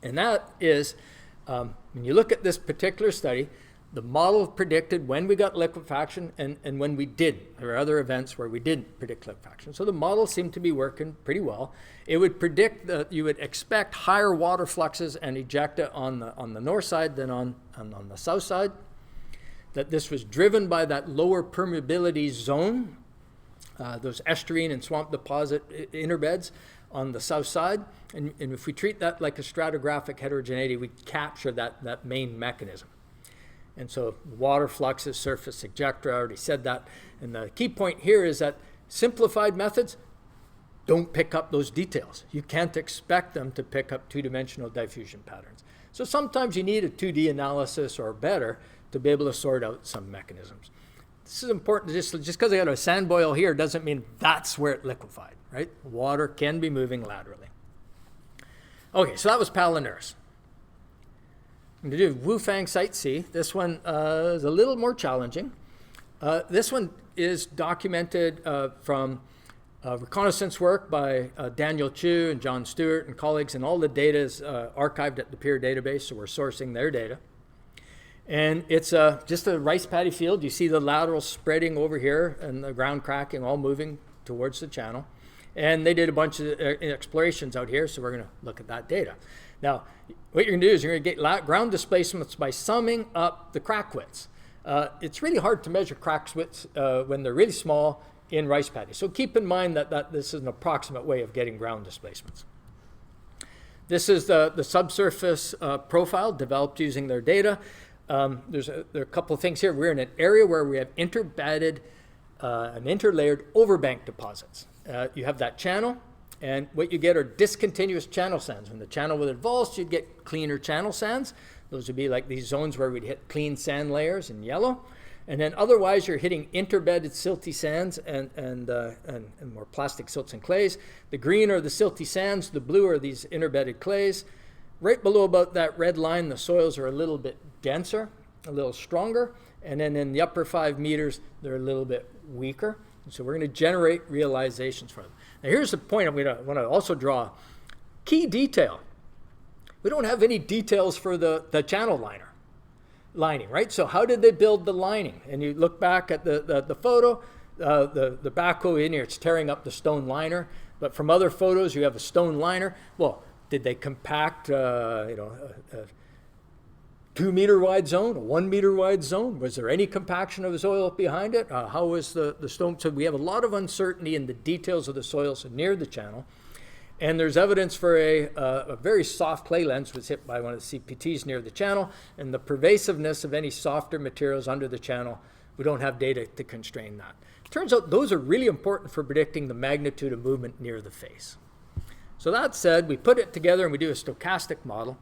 And that is, when you look at this particular study, the model predicted when we got liquefaction and when we didn't. There are other events where we didn't predict liquefaction. So the model seemed to be working pretty well. It would predict that you would expect higher water fluxes and ejecta on the north side than on the south side. That this was driven by that lower permeability zone, those estuarine and swamp deposit interbeds on the south side. And if we treat that like a stratigraphic heterogeneity, we capture that main mechanism. And so water fluxes, surface ejecta, I already said that. And the key point here is that simplified methods don't pick up those details. You can't expect them to pick up two-dimensional diffusion patterns. So sometimes you need a 2D analysis or better to be able to sort out some mechanisms. This is important. Just because I got a sand boil here doesn't mean that's where it liquefied, right? Water can be moving laterally. Okay, so that was Palinurus. I'm going to do Wufang Site C. This one is a little more challenging. This one is documented from reconnaissance work by Daniel Chu and John Stewart and colleagues, and all the data is archived at the peer database, so we're sourcing their data. And it's just a rice paddy field. You see the laterals spreading over here and the ground cracking, all moving towards the channel. And they did a bunch of explorations out here, so we're going to look at that data. Now, what you're going to do is you're going to get ground displacements by summing up the crack widths. It's really hard to measure crack widths when they're really small in rice paddies. So keep in mind that this is an approximate way of getting ground displacements. This is the subsurface profile developed using their data. There are a couple of things here. We're in an area where we have interbedded and interlayered overbank deposits. You have that channel, and what you get are discontinuous channel sands. When the channel would advance, you'd get cleaner channel sands. Those would be like these zones where we'd hit clean sand layers in yellow. And then otherwise, you're hitting interbedded silty sands and more plastic silts and clays. The green are the silty sands. The blue are these interbedded clays. Right below about that red line, the soils are a little bit denser, a little stronger. And then in the upper 5 meters, they're a little bit weaker. And so we're going to generate realizations for them. Now here's the point I want to also draw. Key detail. We don't have any details for the channel lining, right? So how did they build the lining? And you look back at the photo, the backhoe in here, it's tearing up the stone liner. But from other photos, you have a stone liner. Well, did they compact, a 2 meter wide zone, a 1 meter wide zone? Was there any compaction of the soil behind it? How was the stone? So we have a lot of uncertainty in the details of the soils near the channel. And there's evidence for a very soft clay lens was hit by one of the CPTs near the channel, and the pervasiveness of any softer materials under the channel, we don't have data to constrain that. Turns out those are really important for predicting the magnitude of movement near the face. So that said, we put it together and we do a stochastic model.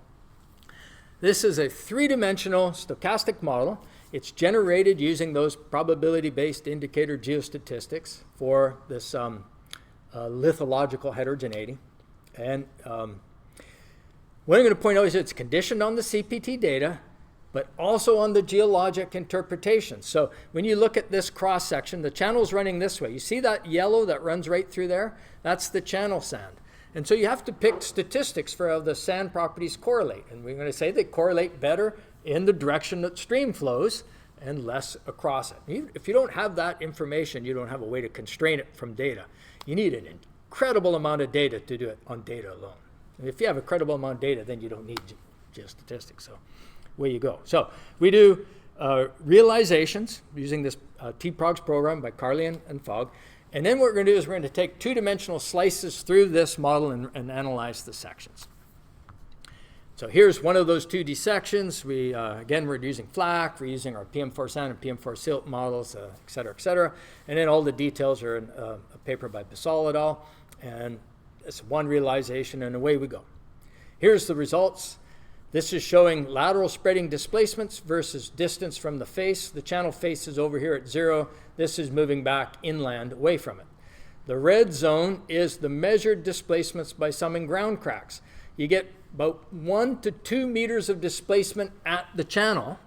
This is a 3-dimensional stochastic model. It's generated using those probability-based indicator geostatistics for this lithological heterogeneity. And what I'm going to point out is it's conditioned on the CPT data. but also on the geologic interpretation. So when you look at this cross section, the channel's running this way. You see that yellow that runs right through there? That's the channel sand. And so you have to pick statistics for how the sand properties correlate. And we're going to say they correlate better in the direction that stream flows and less across it. If you don't have that information, you don't have a way to constrain it from data. You need an incredible amount of data to do it on data alone. And if you have a credible amount of data, then you don't need geostatistics. So away you go. So we do realizations using this TPROGS program by Carly and Fogg. And then what we're going to do is we're going to take two-dimensional slices through this model and analyze the sections. So here's one of those 2D sections. Again, we're using FLAC. We're using our PM4 sand and PM4 silt models, et cetera, et cetera. And then all the details are in a paper by Basal et al. And it's one realization, and away we go. Here's the results. This is showing lateral spreading displacements versus distance from the face. The channel face is over here at 0. This is moving back inland away from it. The red zone is the measured displacements by summing ground cracks. You get about 1 to 2 meters of displacement at the channel.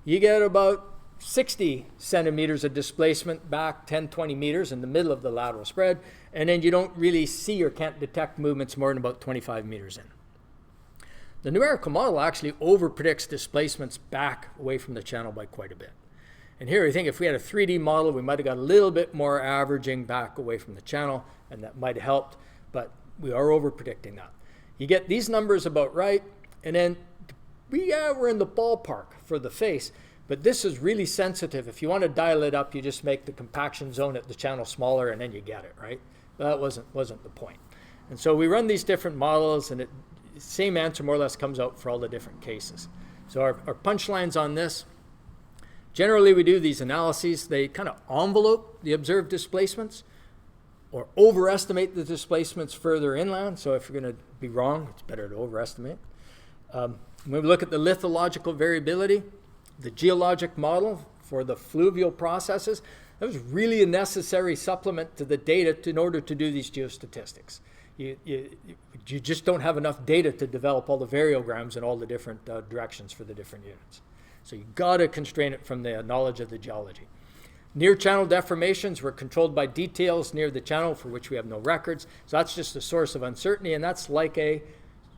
You get about 60 centimeters of displacement back 10, 20 meters in the middle of the lateral spread. And then you don't really see or can't detect movements more than about 25 meters in. The numerical model actually overpredicts displacements back away from the channel by quite a bit. And here I think if we had a 3D model, we might have got a little bit more averaging back away from the channel, and that might have helped, but we are overpredicting that. You get these numbers about right, and then we're in the ballpark for the face, but this is really sensitive. If you want to dial it up, you just make the compaction zone at the channel smaller, and then you get it, right? That wasn't the point. And so we run these different models, and same answer more or less comes out for all the different cases. So our punchlines on this, generally we do these analyses. They kind of envelope the observed displacements or overestimate the displacements further inland. So if you're going to be wrong, it's better to overestimate. When we look at the lithological variability, the geologic model for the fluvial processes, that was really a necessary supplement to the data in order to do these geostatistics. You just don't have enough data to develop all the variograms in all the different directions for the different units. So you've got to constrain it from the knowledge of the geology. Near channel deformations were controlled by details near the channel for which we have no records. So that's just a source of uncertainty, and that's like a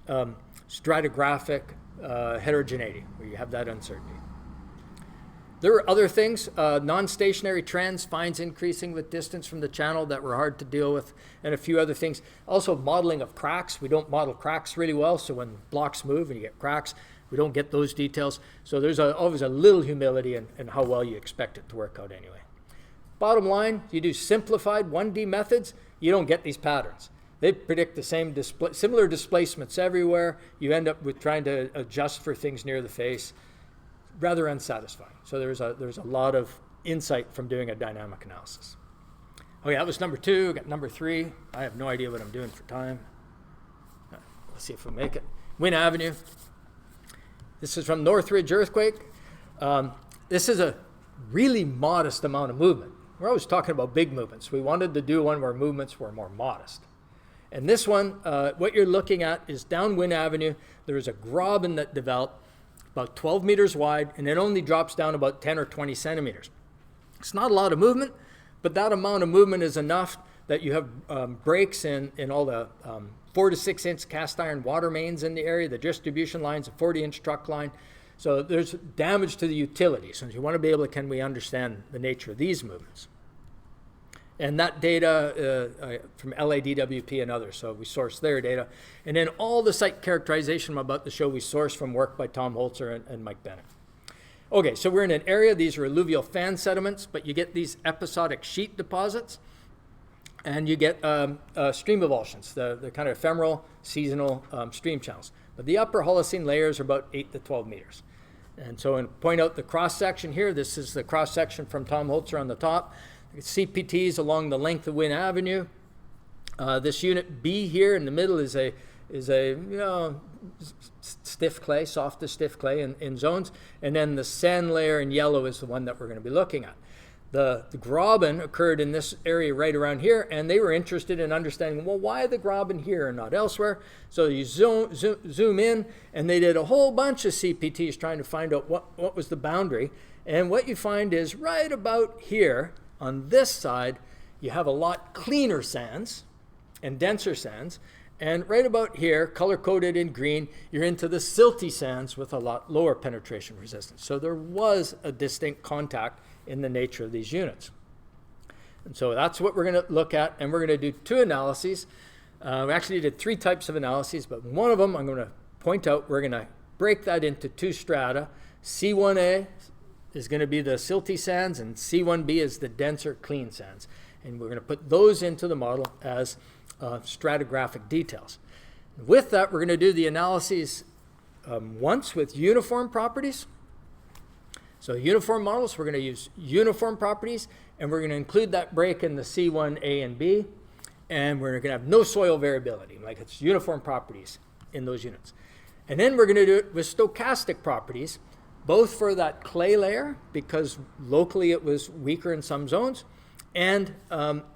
stratigraphic heterogeneity, where you have that uncertainty. There were other things, non-stationary trends, fines increasing with distance from the channel that were hard to deal with, and a few other things. Also modeling of cracks. We don't model cracks really well, so when blocks move and you get cracks, we don't get those details. So there's always a little humility in how well you expect it to work out anyway. Bottom line, you do simplified 1D methods, you don't get these patterns. They predict the same similar displacements everywhere. You end up with trying to adjust for things near the face. Rather unsatisfying. So there's a lot of insight from doing a dynamic analysis. Okay, that was number 2. Got number 3. I have no idea what I'm doing for time. Let's see if we'll make it. Wynn Avenue. This is from Northridge earthquake. This is a really modest amount of movement. We're always talking about big movements. We wanted to do one where movements were more modest. And this one, what you're looking at is down Wynn Avenue. There is a graben that developed about 12 meters wide, and it only drops down about 10 or 20 centimeters. It's not a lot of movement, but that amount of movement is enough that you have breaks in all the 4 to 6 inch cast iron water mains in the area, the distribution lines, a 40-inch truck line. So there's damage to the utilities. So you want to be able to, can we understand the nature of these movements? And that data from LADWP and others, so we source their data. And then all the site characterization I'm about to show we source from work by Tom Holzer and Mike Bennett. Okay, so we're in an area, these are alluvial fan sediments, but you get these episodic sheet deposits, and you get stream avulsions, the kind of ephemeral, seasonal stream channels. But the upper Holocene layers are about 8 to 12 meters. And so, and point out the cross-section here, this is the cross-section from Tom Holzer on the top. CPTs along the length of Wynn Avenue. This unit B here in the middle is a stiff clay, soft to stiff clay in zones, and then the sand layer in yellow is the one that we're going to be looking at. The graben occurred in this area right around here, and they were interested in understanding, well, why the graben here and not elsewhere? So you zoom in, and they did a whole bunch of CPTs trying to find out what was the boundary. And what you find is right about here, on this side, you have a lot cleaner sands and denser sands. And right about here, color-coded in green, you're into the silty sands with a lot lower penetration resistance. So there was a distinct contact in the nature of these units. And so that's what we're going to look at, and we're going to do two analyses. We actually did three types of analyses, but one of them I'm going to point out, we're going to break that into two strata. C1A is going to be the silty sands, and C1B is the denser clean sands. And we're going to put those into the model as stratigraphic details. With that, we're going to do the analyses once with uniform properties. So uniform models, we're going to use uniform properties, and we're going to include that break in the C1A and B, and we're going to have no soil variability, like it's uniform properties in those units. And then we're going to do it with stochastic properties, both for that clay layer, because locally it was weaker in some zones, and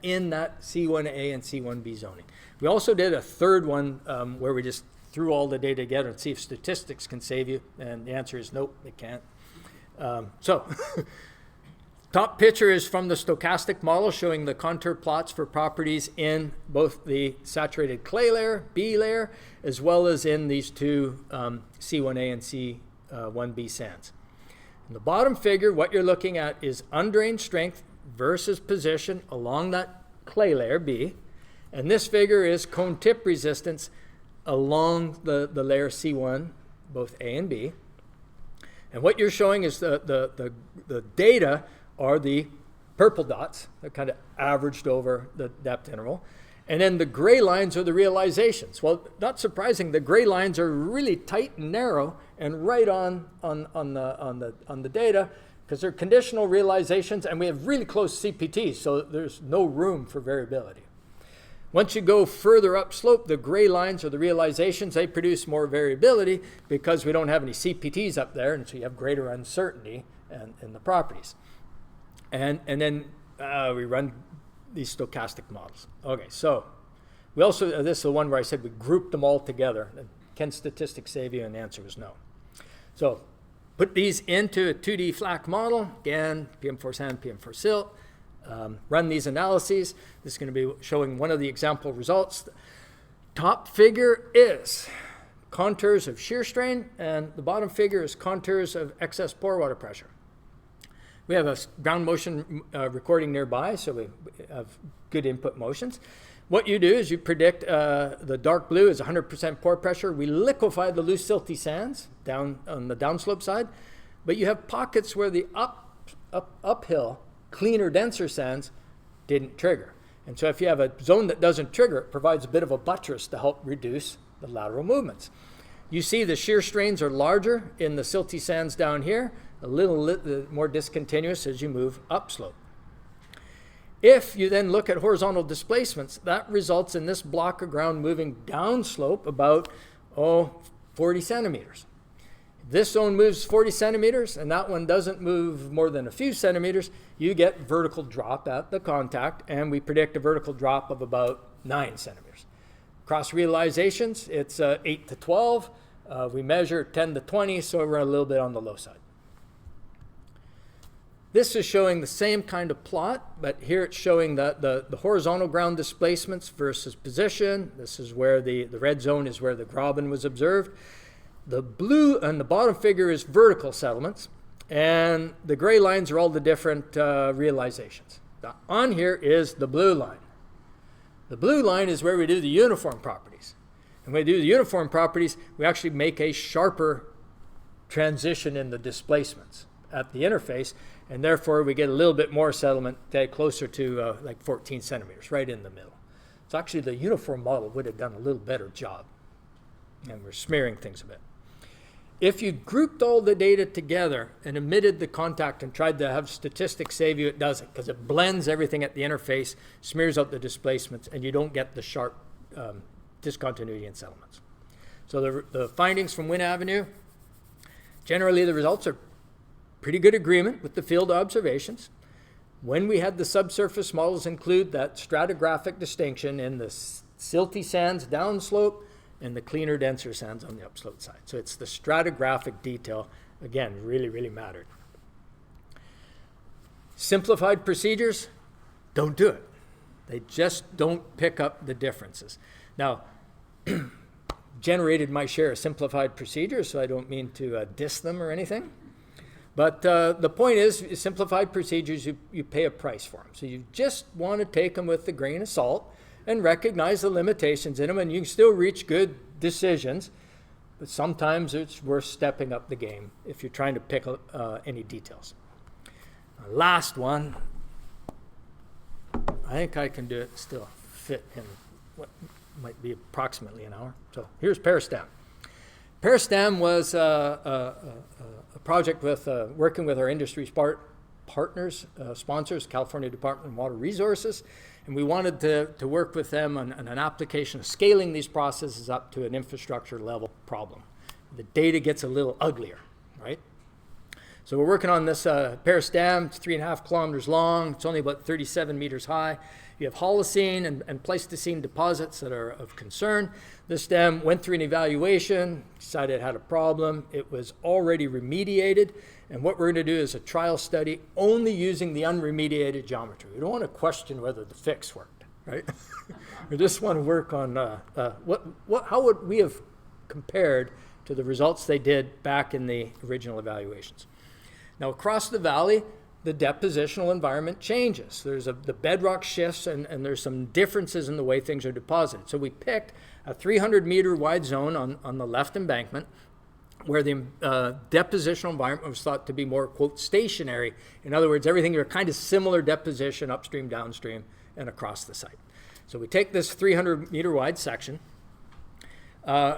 in that C1A and C1B zoning. We also did a third one where we just threw all the data together and see if statistics can save you, and the answer is nope, they can't. Top picture is from the stochastic model showing the contour plots for properties in both the saturated clay layer, B layer, as well as in these two C1A and C1B sands. In the bottom figure, what you're looking at is undrained strength versus position along that clay layer, B. And this figure is cone tip resistance along the layer C1, both A and B. And what you're showing is the data are the purple dots that kind of averaged over the depth interval. And then the gray lines are the realizations. Well, not surprising, the gray lines are really tight and narrow and right on the data because they're conditional realizations, and we have really close CPTs, so there's no room for variability. Once you go further upslope, the gray lines are the realizations. They produce more variability because we don't have any CPTs up there, and so you have greater uncertainty in the properties. And then we run these stochastic models. Okay, so we also, this is the one where I said we grouped them all together. Can statistics save you? And the answer was no. So put these into a 2D FLAC model. Again, PM4 sand, PM4 silt. Run these analyses. This is going to be showing one of the example results. Top figure is contours of shear strain, and the bottom figure is contours of excess pore water pressure. We have a ground motion recording nearby, so we have good input motions. What you do is you predict the dark blue is 100% pore pressure. We liquefy the loose silty sands down on the downslope side, but you have pockets where the uphill cleaner, denser sands didn't trigger. And so if you have a zone that doesn't trigger, it provides a bit of a buttress to help reduce the lateral movements. You see the shear strains are larger in the silty sands down here, a little more discontinuous as you move upslope. If you then look at horizontal displacements, that results in this block of ground moving downslope about 40 centimeters. This zone moves 40 centimeters, and that one doesn't move more than a few centimeters. You get vertical drop at the contact, and we predict a vertical drop of about 9 centimeters. Cross realizations, it's 8 to 12. We measure 10 to 20, so we're a little bit on the low side. This is showing the same kind of plot, but here it's showing the horizontal ground displacements versus position. This is where the red zone is where the graben was observed. The blue and the bottom figure is vertical settlements, and the gray lines are all the different realizations. Now, on here is the blue line. The blue line is where we do the uniform properties. And when we do the uniform properties, we actually make a sharper transition in the displacements at the interface, and therefore we get a little bit more settlement, closer to like 14 centimeters, right in the middle. So actually the uniform model would have done a little better job, and we're smearing things a bit. If you grouped all the data together and omitted the contact and tried to have statistics save you, it doesn't, because it blends everything at the interface, smears out the displacements, and you don't get the sharp discontinuity in settlements. So the findings from Wynn Avenue, generally the results are pretty good agreement with the field observations. when we had the subsurface models include that stratigraphic distinction in the silty sands downslope and the cleaner, denser sands on the upslope side. So it's the stratigraphic detail, again, really, really mattered. Simplified procedures, don't do it. They just don't pick up the differences. Now, generated my share of simplified procedures, so I don't mean to diss them or anything. But the point is, simplified procedures, you pay a price for them. So you just want to take them with a grain of salt and recognize the limitations in them, and you can still reach good decisions. But sometimes it's worth stepping up the game if you're trying to pick any details. Last one, I think I can do it still fit in what might be approximately an hour. So here's Paris Dam. Paris Dam was a project with working with our industry partners, sponsors, California Department of Water Resources, and we wanted to work with them on an application of scaling these processes up to an infrastructure level problem. The data gets a little uglier, right? So we're working on this Paris Dam. It's 3.5 kilometers long. It's only about 37 meters high. You have Holocene and Pleistocene deposits that are of concern. This dam went through an evaluation, decided it had a problem. It was already remediated. And what we're going to do is a trial study only using the unremediated geometry. We don't want to question whether the fix worked, right? We just want to work on how would we have compared to the results they did back in the original evaluations. Now, across the valley, the depositional environment changes. There's the bedrock shifts, and there's some differences in the way things are deposited. So we picked a 300-meter wide zone on the left embankment where the depositional environment was thought to be more, quote, stationary. In other words, everything are kind of similar deposition upstream, downstream, and across the site. So we take this 300-meter wide section.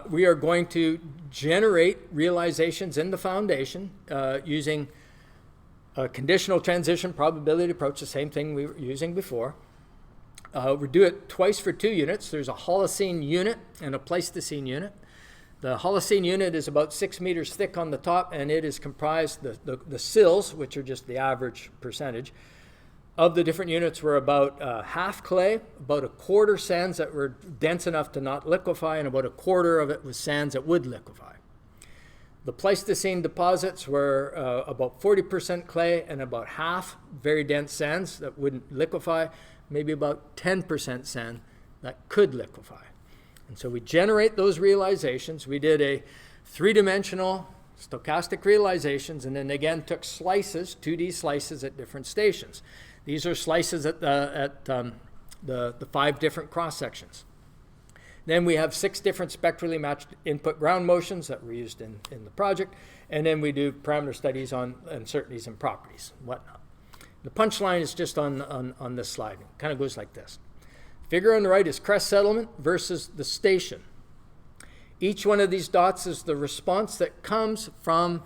We are going to generate realizations in the foundation using a conditional transition probability approach, the same thing we were using before. We do it twice for 2 units. There's a Holocene unit and a Pleistocene unit. The Holocene unit is about 6 meters thick on the top, and it is comprised, the sills, which are just the average percentage, of the different units were about half clay, about a quarter sands that were dense enough to not liquefy, and about a quarter of it was sands that would liquefy. The Pleistocene deposits were about 40% clay and about half very dense sands that wouldn't liquefy, maybe about 10% sand that could liquefy. And so we generate those realizations. We did a 3-dimensional stochastic realizations, and then again took slices, 2D slices at different stations. These are slices at the 5 different cross sections. Then we have 6 different spectrally matched input ground motions that were used in the project. And then we do parameter studies on uncertainties and properties, whatnot. The punchline is just on this slide. It kind of goes like this. Figure on the right is crest settlement versus the station. Each one of these dots is the response that comes from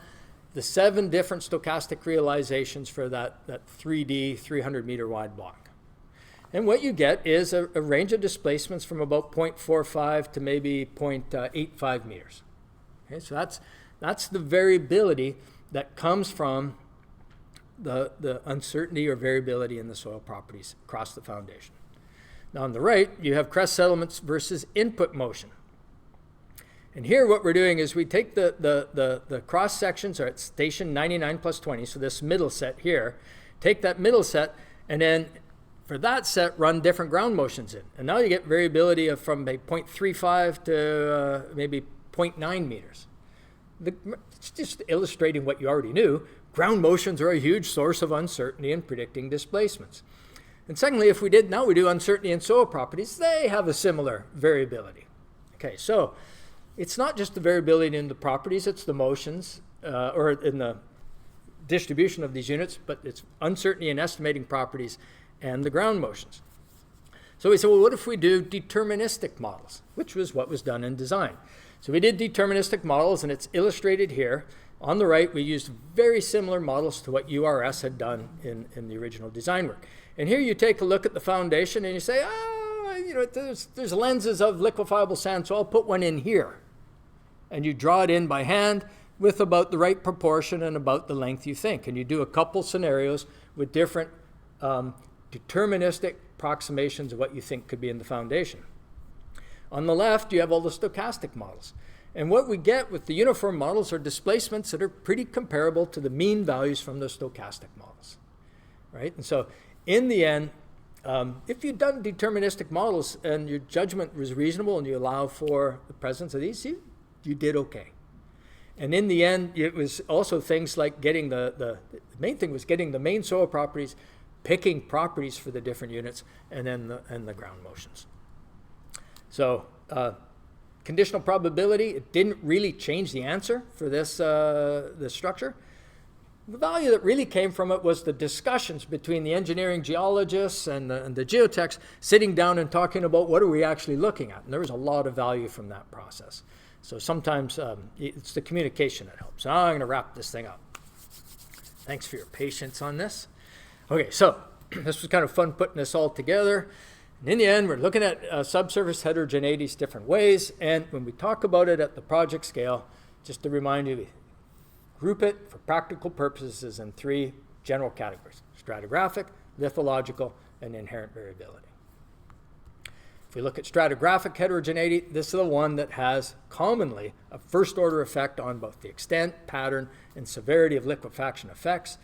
the 7 different stochastic realizations for that 3D 300-meter wide block. And what you get is a range of displacements from about 0.45 to maybe 0.85 meters. Okay, so that's the variability that comes from the uncertainty or variability in the soil properties across the foundation. Now on the right, you have crest settlements versus input motion. And here what we're doing is we take the cross sections are at station 99 plus 20, so this middle set here, take that middle set, and then for that set, run different ground motions in. And now you get variability of from maybe 0.35 to maybe 0.9 meters. It's just illustrating what you already knew. Ground motions are a huge source of uncertainty in predicting displacements. And secondly, if we do uncertainty in soil properties, they have a similar variability. Okay, so it's not just the variability in the properties, it's the motions, or in the distribution of these units, but it's uncertainty in estimating properties and the ground motions. So we said, well, what if we do deterministic models, which was what was done in design. So we did deterministic models, and it's illustrated here. On the right, we used very similar models to what URS had done in the original design work. And here you take a look at the foundation, and you say, there's lenses of liquefiable sand, so I'll put one in here. And you draw it in by hand with about the right proportion and about the length you think. And you do a couple scenarios with different deterministic approximations of what you think could be in the foundation. On the left, you have all the stochastic models. And what we get with the uniform models are displacements that are pretty comparable to the mean values from the stochastic models, right? And so in the end, if you've done deterministic models and your judgment was reasonable and you allow for the presence of these, you did okay. And in the end, it was also things like getting the main thing was getting the main soil properties, picking properties for the different units, and then the ground motions. So conditional probability, it didn't really change the answer for this structure. The value that really came from it was the discussions between the engineering geologists and the geotechs sitting down and talking about what are we actually looking at. And there was a lot of value from that process. So sometimes it's the communication that helps. Now I'm going to wrap this thing up. Thanks for your patience on this. Okay, so this was kind of fun putting this all together. And in the end, we're looking at subsurface heterogeneities different ways. And when we talk about it at the project scale, just to remind you, group it for practical purposes in 3 general categories: stratigraphic, lithological, and inherent variability. If we look at stratigraphic heterogeneity, this is the one that has commonly a first-order effect on both the extent, pattern, and severity of liquefaction effects.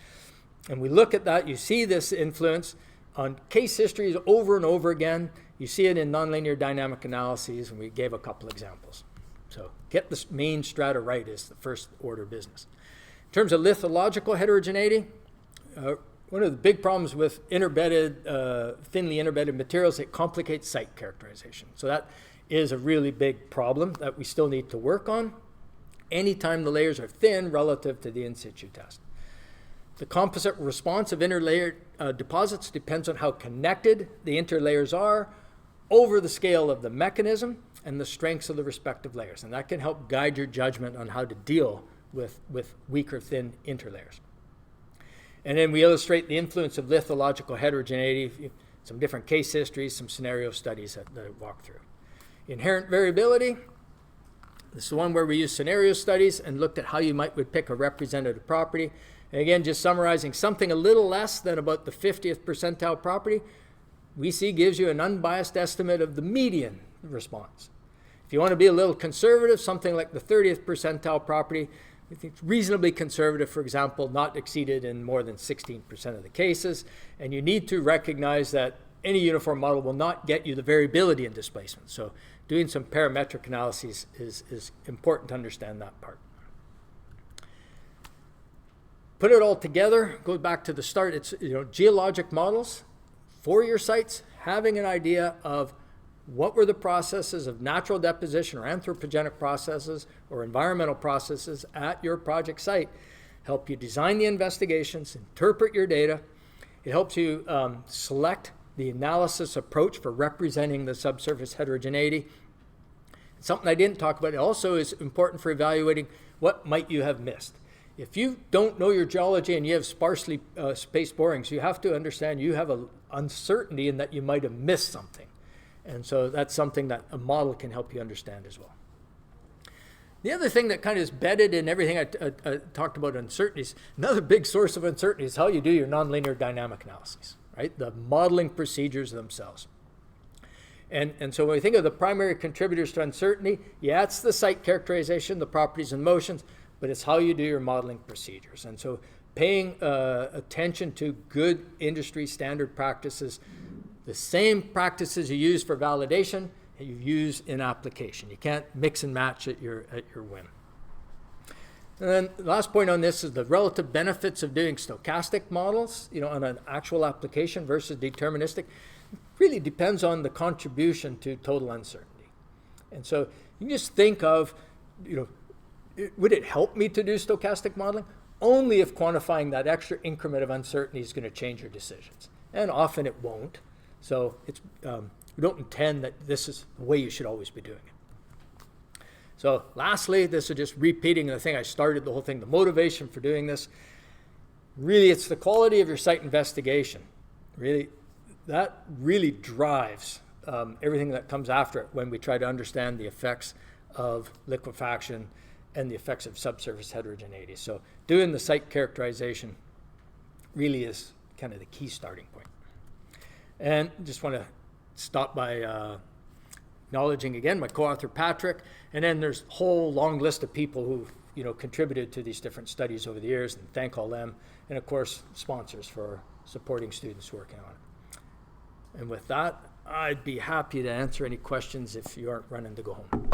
And we look at that, you see this influence on case histories over and over again. You see it in nonlinear dynamic analyses, and we gave a couple examples. So get the main strata right is the first-order business. In terms of lithological heterogeneity, one of the big problems with thinly interbedded materials, it complicates site characterization. So that is a really big problem that we still need to work on anytime the layers are thin relative to the in situ test. The composite response of interlayered deposits depends on how connected the interlayers are over the scale of the mechanism and the strengths of the respective layers. And that can help guide your judgment on how to deal with weaker, thin interlayers. And then we illustrate the influence of lithological heterogeneity, some different case histories, some scenario studies that I walk through. Inherent variability, this is the one where we use scenario studies and looked at how you would pick a representative property. And again, just summarizing, something a little less than about the 50th percentile property, we see gives you an unbiased estimate of the median response. If you want to be a little conservative, something like the 30th percentile property, we think reasonably conservative, for example, not exceeded in more than 16% of the cases. And you need to recognize that any uniform model will not get you the variability in displacement. So doing some parametric analyses is important to understand that part. Put it all together, go back to the start. It's geologic models for your sites, having an idea of what were the processes of natural deposition or anthropogenic processes or environmental processes at your project site. Help you design the investigations, interpret your data. It helps you select the analysis approach for representing the subsurface heterogeneity. Something I didn't talk about, it also is important for evaluating what might you have missed. If you don't know your geology and you have sparsely spaced borings, you have to understand you have an uncertainty in that you might have missed something. And so that's something that a model can help you understand as well. The other thing that kind of is bedded in everything I talked about uncertainties, another big source of uncertainty is how you do your nonlinear dynamic analyses, right? The modeling procedures themselves. And so when we think of the primary contributors to uncertainty, yeah, it's the site characterization, the properties and motions, but it's how you do your modeling procedures. And so paying attention to good industry standard practices, the same practices you use for validation, you use in application. You can't mix and match at your whim. And then the last point on this is the relative benefits of doing stochastic models, on an actual application versus deterministic. It really depends on the contribution to total uncertainty. And so you can just think of, would it help me to do stochastic modeling? Only if quantifying that extra increment of uncertainty is going to change your decisions. And often it won't. So it's, we don't intend that this is the way you should always be doing it. So lastly, this is just repeating the thing I started the whole thing, the motivation for doing this. Really, it's the quality of your site investigation. Really, that really drives everything that comes after it when we try to understand the effects of liquefaction and the effects of subsurface heterogeneity. So doing the site characterization really is kind of the key starting point. And just want to stop by acknowledging again my co-author Patrick, and then there's a whole long list of people who contributed to these different studies over the years, and thank all them, and of course sponsors for supporting students working on it. And with that, I'd be happy to answer any questions if you aren't running to go home.